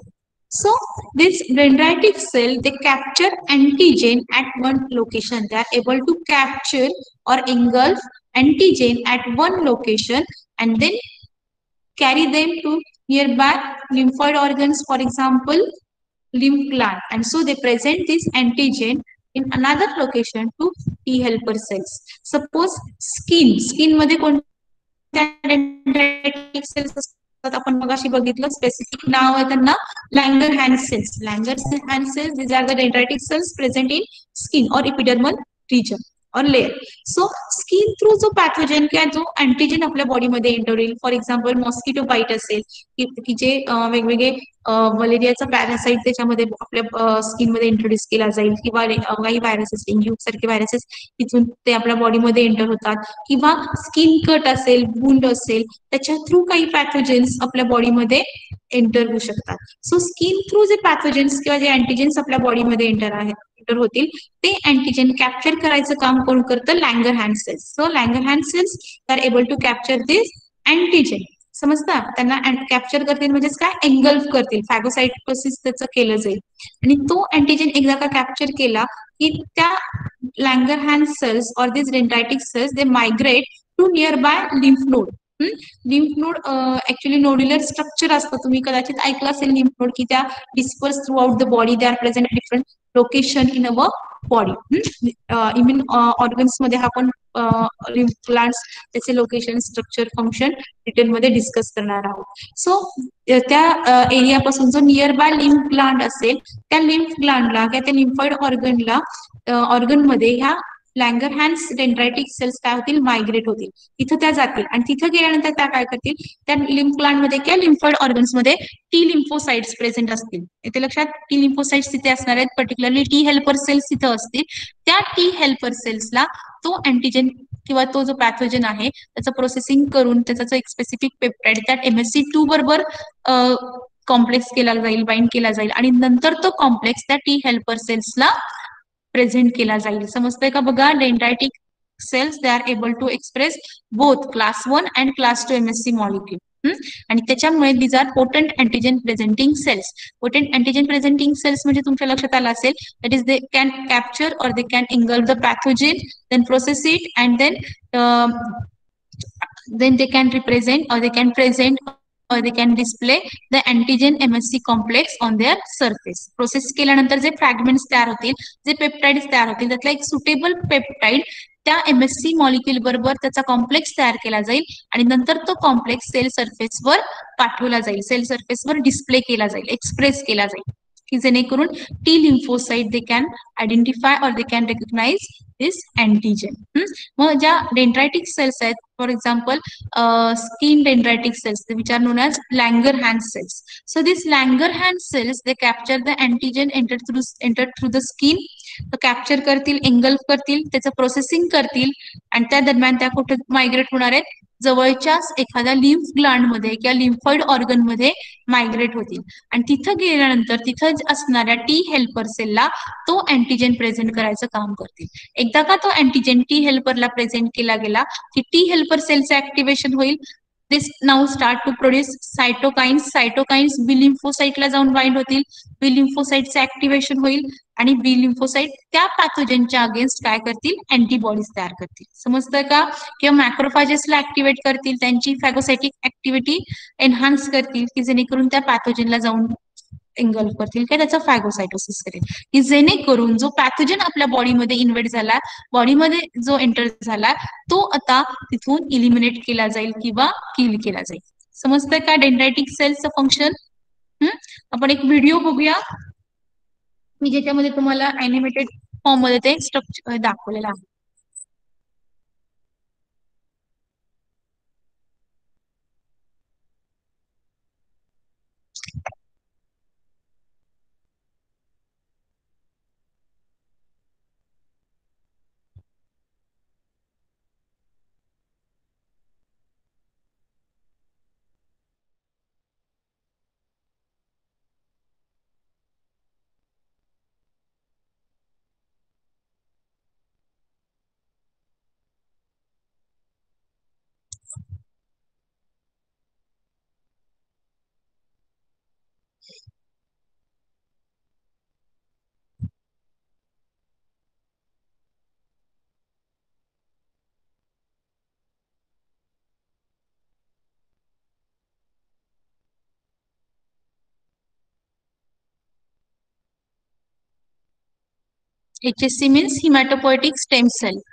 So this dendritic cell, they capture antigen at one location. They are able to capture or engulf antigen at one location and then carry them to nearby lymphoid organs, for example, lymph gland. And so they present this antigen in another location to T helper cells. Suppose skin मध्ये कोणत्या dendritic cells असतात, आपण मगाशी बघितलं, स्पेसिफिक नाव आहे त्यांना Langerhans cells. Langerhans cells, these are the dendritic cells present in skin or epidermal region or layer. So skin through जो पॅथोजन किंवा जो अँटीजन आपल्या बॉडीमध्ये एंटर होईल, फॉर एक्झाम्पल मॉस्किटो बाईट असेल की जे वेगवेगळे मलेरियाचा पॅरासाइट त्याच्यामध्ये आपल्या स्किनमध्ये इंट्रोड्यूस केला जाईल, किंवा काही व्हायरसेस, डेंग्यू सारखे व्हायरसेस तिथून ते आपल्या बॉडीमध्ये एंटर होतात, किंवा स्किन कट असेल, वुंड असेल, त्याच्या थ्रू काही पॅथोजेन्स आपल्या बॉडीमध्ये एंटर होऊ शकतात. सो स्किन थ्रू जे पॅथोजेन्स किंवा जे अँटीजेन्स आपल्या बॉडीमध्ये एंटर होतील, ते अँटीजन कॅप्चर करायचं काम कोण करतं? Langerhans cells. So Langerhans cells are able to capture this antigen. समजतात? त्यांना कॅप्चर करतील म्हणजेच काय? एंगल्फ करतील, फॅगोसाइटोसिस त्याचं केलं जाईल. आणि तो अँटीजन एकदा का कॅप्चर केला की त्या Langerhans cells or this dendritic cells, they migrate to nearby lymph node. Lymph node actually nodular structure असतं, तुम्ही कदाचित ऐकलं असेल लिम्फ नोड, की त्या disperse throughout the body, they are present different location in our body. Immune organs मध्ये आपण लिम्फ ग्लँड्स, त्याचे लोकेशन, स्ट्रक्चर, फंक्शन डिटेल मध्ये डिस्कस करणार आहोत. सो त्या एरियापासून जो नियर बाय लिम्फ ग्लँड असेल, त्या लिम्फ ग्लँडला किंवा त्या लिम्फॉइड ऑर्गनला ऑर्गनमध्ये ह्या लँगरहॅन्स डेंड्रायटिक सेल्स काय होतील? मायग्रेट होतील, तिथं त्या जातील. आणि तिथं गेल्यानंतर त्या काय करतील? त्या लिम्फ ग्लँडमध्ये किंवा लिम्फॉइड ऑर्गन्समध्ये टी लिम्फोसाइट्स प्रेझेंट असतील. इथे लक्षात, टी लिम्फोसाइट्स तिथे असणार आहेत, पर्टिक्युलरली टी हेल्पर सेल्स तिथं असतील. त्या टी हेल्पर सेल्सला तो अँटीजन किंवा तो जो पॅथोजन आहे त्याचं प्रोसेसिंग करून त्याचा जो एक स्पेसिफिक पेप्टाइड त्यात MSC2 बरोबर कॉम्प्लेक्स केला जाईल, बाइंड केला जाईल, आणि नंतर तो कॉम्प्लेक्स त्या टी हेल्पर सेल्सला प्रेझेंट केला जाईल. समजतंय का? बघा, डेंड्रायटिक cells, they are able to express both class 1 and class 2 MSC molecule. आणि त्याच्यामुळे these are potent antigen presenting cells. Potent antigen presenting cells म्हणजे तुमच्या लक्षात आलं असेल, that is they can capture or they can engulf the pathogen, then process it, and then they can represent or they can present or they can display the antigen MSC complex on their surface. Process केल्यानंतर जे फ्रॅगमेंट्स तयार होतील, जे पेप्टाइड्स तयार होतील, त्यातला एक सुटेबल पेप्टाइड त्या MSC मॉलिक्युल बरोबर त्याचा कॉम्प्लेक्स तयार केला जाईल आणि नंतर तो कॉम्प्लेक्स सेल सरफेसवर पाठवला जाईल, सेल सरफेसवर डिस्प्ले केला जाईल, एक्सप्रेस केला जाईल, की जेणेकरून T lymphocyte they can identify or they can recognise this antigen. मग ज्या डेंड्रायटिक सेल्स आहेत, for example skin dendritic cells, which are known as Langerhans cells. So these Langerhans cells, they capture the antigen entered through the skin. तो कॅप्चर करतील, एंगल्फ करतील, त्याचं प्रोसेसिंग करतील, आणि त्या दरम्यान त्या कुठे मायग्रेट होणार आहेत? जवळच्याच एखाद्या लिम्फ ग्लँड मध्ये किंवा लिम्फॉइड ऑर्गन मध्ये मायग्रेट होतील. आणि तिथं गेल्यानंतर तिथं असणाऱ्या टी हेल्पर सेलला तो अँटीजन प्रेझेंट करायचं काम करतील. एकदा का तो अँटीजन टी हेल्परला प्रेझेंट केला गेला की टी हेल्पर सेलचं ऍक्टिव्हेशन होईल. दिस नाउ स्टार्ट टू प्रोड्यूस सायटोकाइन्स. सायटोकाइन्स बी लिम्फोसाइटला जाऊन बाइंड होतील, बी लिम्फोसाइटचं ऍक्टिव्हेशन होईल, आणि बी लिम्फोसाइट त्या पॅथोजनच्या अगेन्स्ट काय करतील? अँटीबॉडीज तयार करतील. समजतंय का? किंवा मॅक्रोफॅजेसला ऍक्टिव्हेट करतील, त्यांची फॅगोसाइटिक ऍक्टिव्हिटी एनहान्स करतील, की जेणेकरून त्या पॅथोजनला जाऊन एंगल्फ करतील, काय त्याचा फॅगोसाइटोसिस करेल, की जेणेकरून जो पॅथोजन आपल्या बॉडीमध्ये इन्व्हेट झाला, बॉडीमध्ये जो एंटर झाला, तो आता तिथून इलिमिनेट केला जाईल किंवा किल केला जाईल. समजतंय का डेंड्रायटिक सेलचं फंक्शन? आपण एक व्हिडिओ बघूया, मी ज्याच्यामध्ये तुम्हाला अॅनिमेटेड फॉर्म मध्ये ते स्ट्रक्चर दाखवलेलं आहे. HSC means hematopoietic stem cell.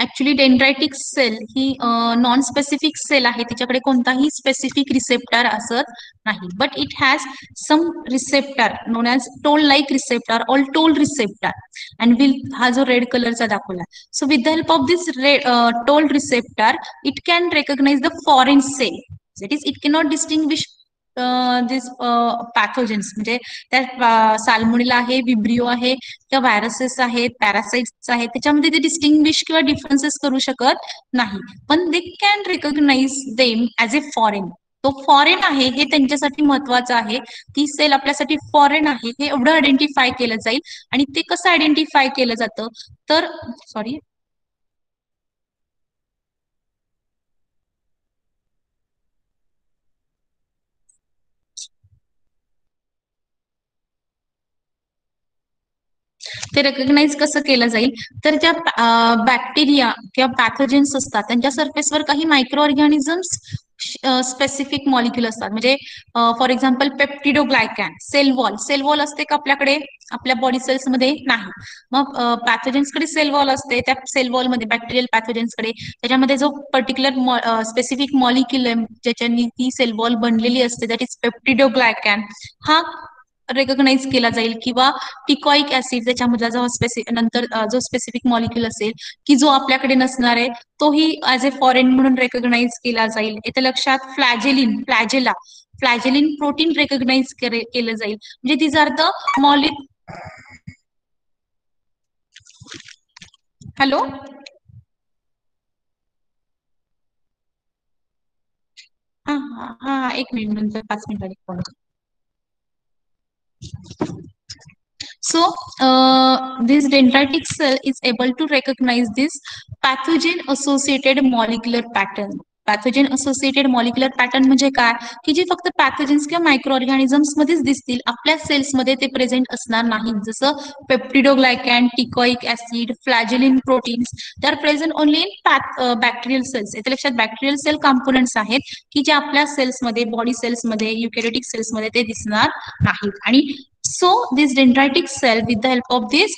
Actually dendritic cell ही नॉन स्पेसिफिक सेल आहे, तिच्याकडे कोणताही स्पेसिफिक रिसेप्टर असत नाही, but it has some receptor known as toll like receptor all toll receptor and will हा जो रेड कलरचा दाखवला. So with the help of this toll receptor it can recognise the foreign cell. It is it cannot distinguish this pathogens, म्हणजे त्या साल्मोनेला आहे, विब्रिओ आहे किंवा व्हायरसेस आहेत, पॅरासाइट्स आहेत, त्याच्यामध्ये ते डिस्टिंग्विश किंवा डिफरन्सेस करू शकत नाही, पण they can recognise them as a foreign. तो फॉरेन आहे हे त्यांच्यासाठी महत्वाचं आहे. ती सेल आपल्यासाठी फॉरेन आहे हे एवढं आयडेंटिफाय केलं जाईल. आणि ते कसं आयडेंटिफाय केलं जातं तर सॉरी ते रेकग्नाइज कसं केलं जाईल तर ज्या बॅक्टेरिया किंवा पॅथोजेन्स असतात त्यांच्या सरफेसवर काही मायक्रो ऑर्गॅनिझम्स स्पेसिफिक मॉलिक्युल असतात. म्हणजे फॉर एक्झाम्पल पेप्टिडोग्लायकॅन, सेल वॉल असते का आपल्याकडे आपल्या बॉडी सेल्समध्ये नाही. मग पॅथोजेन्सकडे सेल वॉल असते, त्या सेल वॉलमध्ये बॅक्टेरियल पॅथोजेन्सकडे त्याच्यामध्ये जो पर्टिक्युलर स्पेसिफिक मॉलिक्युल ज्याच्यानी ती सेल वॉल बनलेली असते दॅट इज पेप्टिडोग्लायकॅन, हा रेकग्नाइज केला जाईल. किंवा टिकॉइक ऍसिड त्याच्यामधला जो नंतर जो स्पेसिफिक मॉलिक्युल असेल की जो आपल्याकडे नसणार आहे तोही ऍज ए फॉरेन म्हणून रेकग्नाइज केला जाईल. इथे लक्षात फ्लॅजेलिन प्रोटीन रेकग्नाइज केलं जाईल. म्हणजे these are the हॅलो हा हा हा एक मिनिट, नंतर 5 मिनिटांनी phone. So, this dendritic cell is able to recognize this pathogen-associated molecular pattern. Pathogen associated molecular pattern म्हणजे काय की जे फक्त पॅथोजेन्स किंवा मायक्रो ऑर्गॅनिझम्स मध्येच दिसतील, आपल्या सेल्समध्ये ते प्रेझेंट असणार नाही. जसं peptidoglycan, teichoic acid, flagellin proteins they are present only in bacterial cells. याच्या लक्षात बॅक्टेरियल सेल कॉम्पोनंट्स आहेत की जे आपल्या सेल्समध्ये, बॉडी सेल्समध्ये, युकॅरियोटिक सेल्समध्ये ते दिसणार नाहीत. आणि so this dendritic cell with the help of this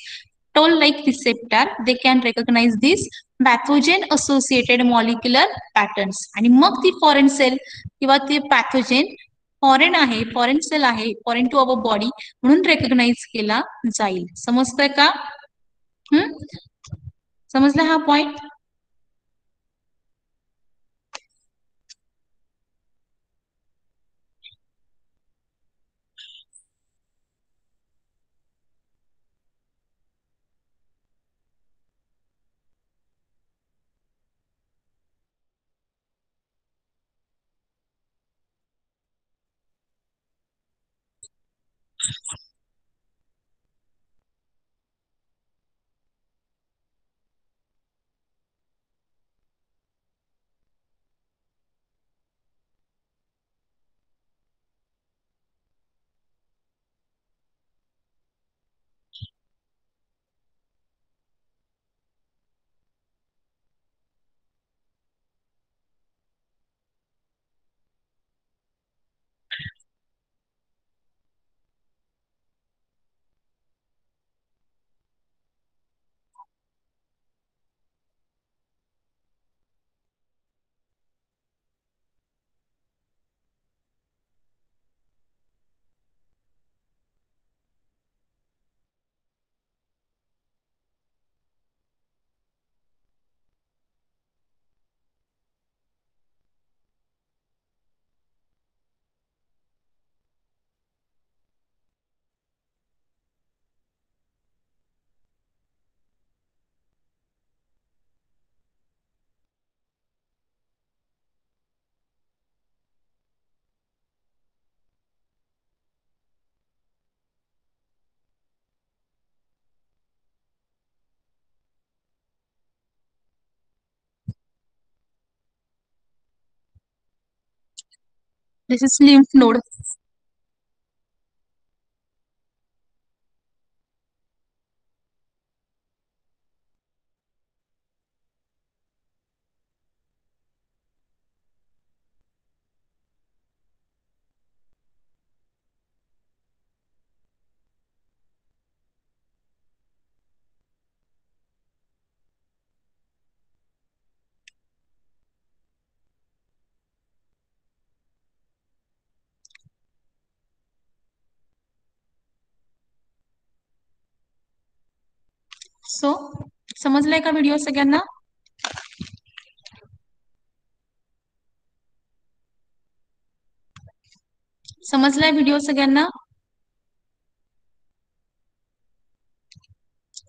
toll-like receptor they can recognize these pathogen associated molecular patterns. आणि मग ती फॉरेन सेल किंवा ती पॅथोजेन फॉरेन आहे, फॉरेन सेल आहे, फॉरेन टू अवर बॉडी म्हणून रेकग्नाइज केला जाईल. समजतंय का? समजला हा point? This is lymph node. सो समजलाय का व्हिडिओ सगळ्यांना? समजलाय व्हिडिओ सगळ्यांना?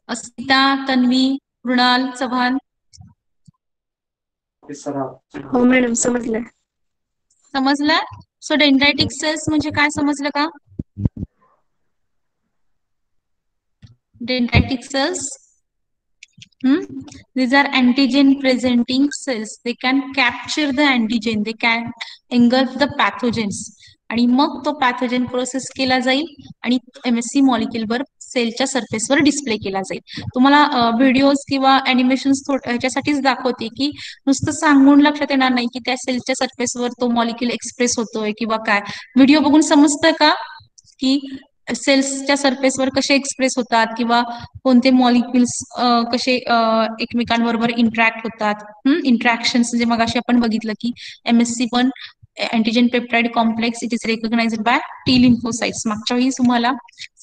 अस्मिता, तन्वी, मृणाल, चव्हाण हो मॅडम समजलं. समजलाय? सो डेंड्रायटिक सेल्स म्हणजे काय समजलं का? Dendritic cells. These are antigen presenting cells. They can capture the antigen. They can engulf the pathogens. आणि मग तो पॅथोजन प्रोसेस केला जाईल आणि MSC मॉलिक्युलवर सेलच्या सरफेसवर डिस्प्ले केला जाईल. तुम्हाला व्हिडिओज किंवा अॅनिमेशन ह्याच्यासाठीच दाखवते की नुसतं सांगून लक्षात येणार नाही की त्या सेलच्या सरफेसवर तो मॉलिक्युल एक्सप्रेस होतोय किंवा काय. व्हिडिओ बघून समजतं का की सेल्सच्या सरफेसवर कसे एक्सप्रेस होतात किंवा कोणते मॉलिक्युल्स कसे एकमेकांबरोबर इंटरॅक्ट होतात. इंटरॅक्शन्स म्हणजे मगाशी आपण बघितलं की MSC पण antigen peptide complex it is recognised by T lymphocytes. मागच्या वेळी तुम्हाला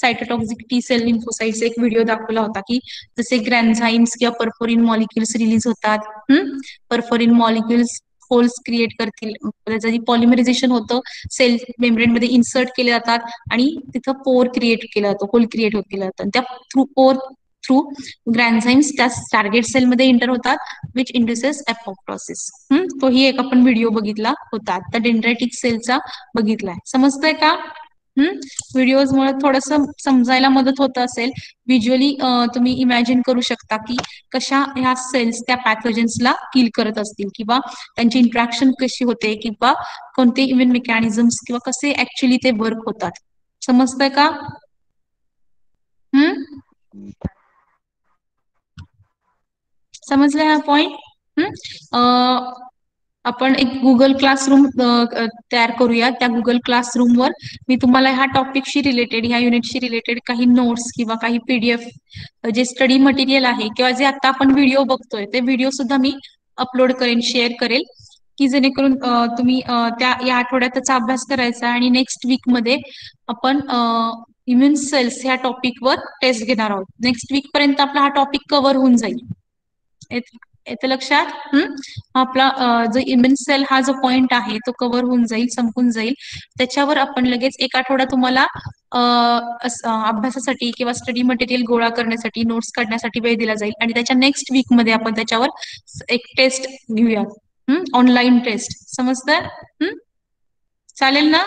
सायटोटॉक्सिक टी सेल लिम्फोसाइट्स एक व्हिडिओ दाखवला होता की जसे ग्रॅन्झाइम्स किंवा परफोरिन मॉलिक्युल्स रिलीज होतात. परफोरिन मॉलिक्युल्स होल्स क्रिएट करतील, त्याचं पॉलिमरायझेशन होतं, सेल मेम्ब्रेन मध्ये इन्सर्ट केले जातात आणि तिथं पोर क्रिएट केला जातो, होल क्रिएट केलं जातं. त्या थ्रू ग्रॅन्झाइम्स त्या टार्गेट सेलमध्ये एंटर होतात विच इंड्युसेस एपोप्टोसिस. तोही एक आपण व्हिडिओ बघितला होता, त्या डेंड्रायटिक सेलचा बघितलाय. समजतंय का? व्हिडिओज मुळे थोडस समजायला मदत होत असेल. व्हिज्युअली तुम्ही इमॅजिन करू शकता की कशा ह्या सेल्स त्या पॅथोजन्सला किल करत असतील किंवा त्यांची इंट्रॅक्शन कशी होते किंवा कोणते इम्युन मेकॅनिझम्स किंवा कसे ऍक्च्युली ते वर्क होतात. समजतंय का? समजलं हा पॉइंट? आपण एक गुगल क्लासरूम तयार करूया. त्या गुगल क्लासरूमवर मी तुम्हाला ह्या टॉपिकशी रिलेटेड, ह्या युनिटशी रिलेटेड काही नोट्स किंवा काही PDF जे स्टडी मटेरियल आहे किंवा जे आता आपण व्हिडिओ बघतोय ते व्हिडिओ सुद्धा मी अपलोड करेन, शेअर करेल की जेणेकरून तुम्ही त्या या आठवड्यातचा अभ्यास करायचा आणि नेक्स्ट वीक मध्ये आपण इम्युन सेल्स ह्या टॉपिकवर टेस्ट घेणार आहोत. नेक्स्ट वीक पर्यंत आपला हा टॉपिक कव्हर होऊन जाईल. येतं लक्षात? आपला जो इम्युन सेल हा जो पॉइंट आहे तो कव्हर होऊन जाईल, संपून जाईल. त्याच्यावर आपण लगेच एक आठवडा तुम्हाला अभ्यासासाठी किंवा स्टडी मटेरियल गोळा करण्यासाठी, नोट्स काढण्यासाठी वेळ दिला जाईल आणि त्याच्या नेक्स्ट वीक मध्ये आपण त्याच्यावर एक टेस्ट घेऊयात, ऑनलाईन टेस्ट. समजतंय? चालेल ना?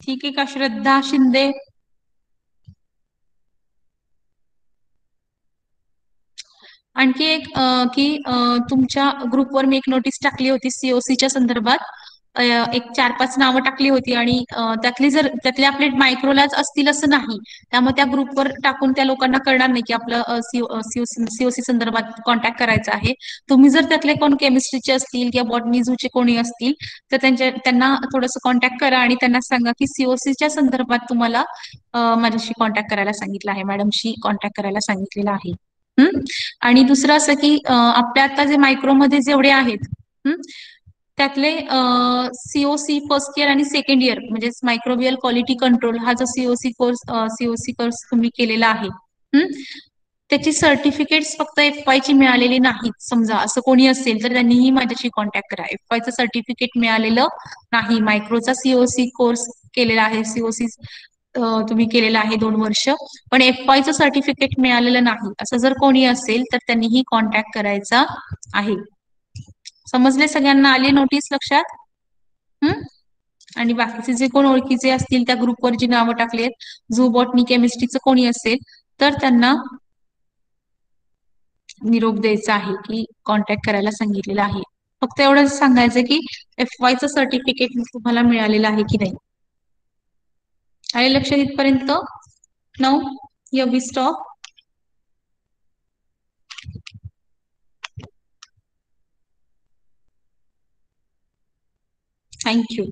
ठीक आहे का श्रद्धा शिंदे? आणखी एक की तुमच्या ग्रुपवर मी एक नोटीस टाकली होती सीओसीच्या संदर्भात. एक 4-5 नावं टाकली होती आणि त्यातले आपले मायक्रोलाच असतील असं नाही. त्यामुळे त्या ग्रुपवर टाकून त्या लोकांना कळणार नाही की आपलं सीओसी संदर्भात कॉन्टॅक्ट करायचा आहे. तुम्ही जर त्यातले कोण केमिस्ट्रीचे असतील किंवा बॉटनिझूचे कोणी असतील तर त्यांना थोडंसं कॉन्टॅक्ट करा आणि त्यांना सांगा की सीओसीच्या संदर्भात तुम्हाला माझ्याशी कॉन्टॅक्ट करायला सांगितलं आहे, मॅडमशी कॉन्टॅक्ट करायला सांगितलेलं आहे. आणि दुसरं असं की आपल्या आता जे मायक्रोमध्ये जेवढे आहेत त्यातले सीओसी फर्स्ट इयर आणि सेकंड इयर म्हणजे मायक्रोबियल क्वालिटी कंट्रोल हा जो सीओसी कोर्स तुम्ही केलेला आहे त्याची सर्टिफिकेट्स फक्त FY ची मिळालेली नाहीत. समजा असं कोणी असेल तर त्यांनीही माझ्याशी कॉन्टॅक्ट करा. FY चं सर्टिफिकेट मिळालेलं नाही, मायक्रोचा सीओसी कोर्स केलेला आहे, सीओसी तुम्ही केलेला आहे 2 वर्ष, पण FY चं सर्टिफिकेट मिळालेलं नाही असं जर कोणी असेल तर त्यांनीही कॉन्टॅक्ट करायचा आहे. समजले सगळ्यांना? आली नोटीस लक्षात? आणि बाकीचे जे कोण ओळखीचे असतील त्या ग्रुपवर जी नावं टाकली झू बॉटनी केमिस्ट्रीचं कोणी असेल तर त्यांना निरोप द्यायचा आहे की कॉन्टॅक्ट करायला सांगितलेलं आहे. फक्त एवढंच सांगायचं की FY चं सर्टिफिकेट तुम्हाला मिळालेलं आहे की नाही. आले लक्षात इथपर्यंत? Now here we stop. Thank you.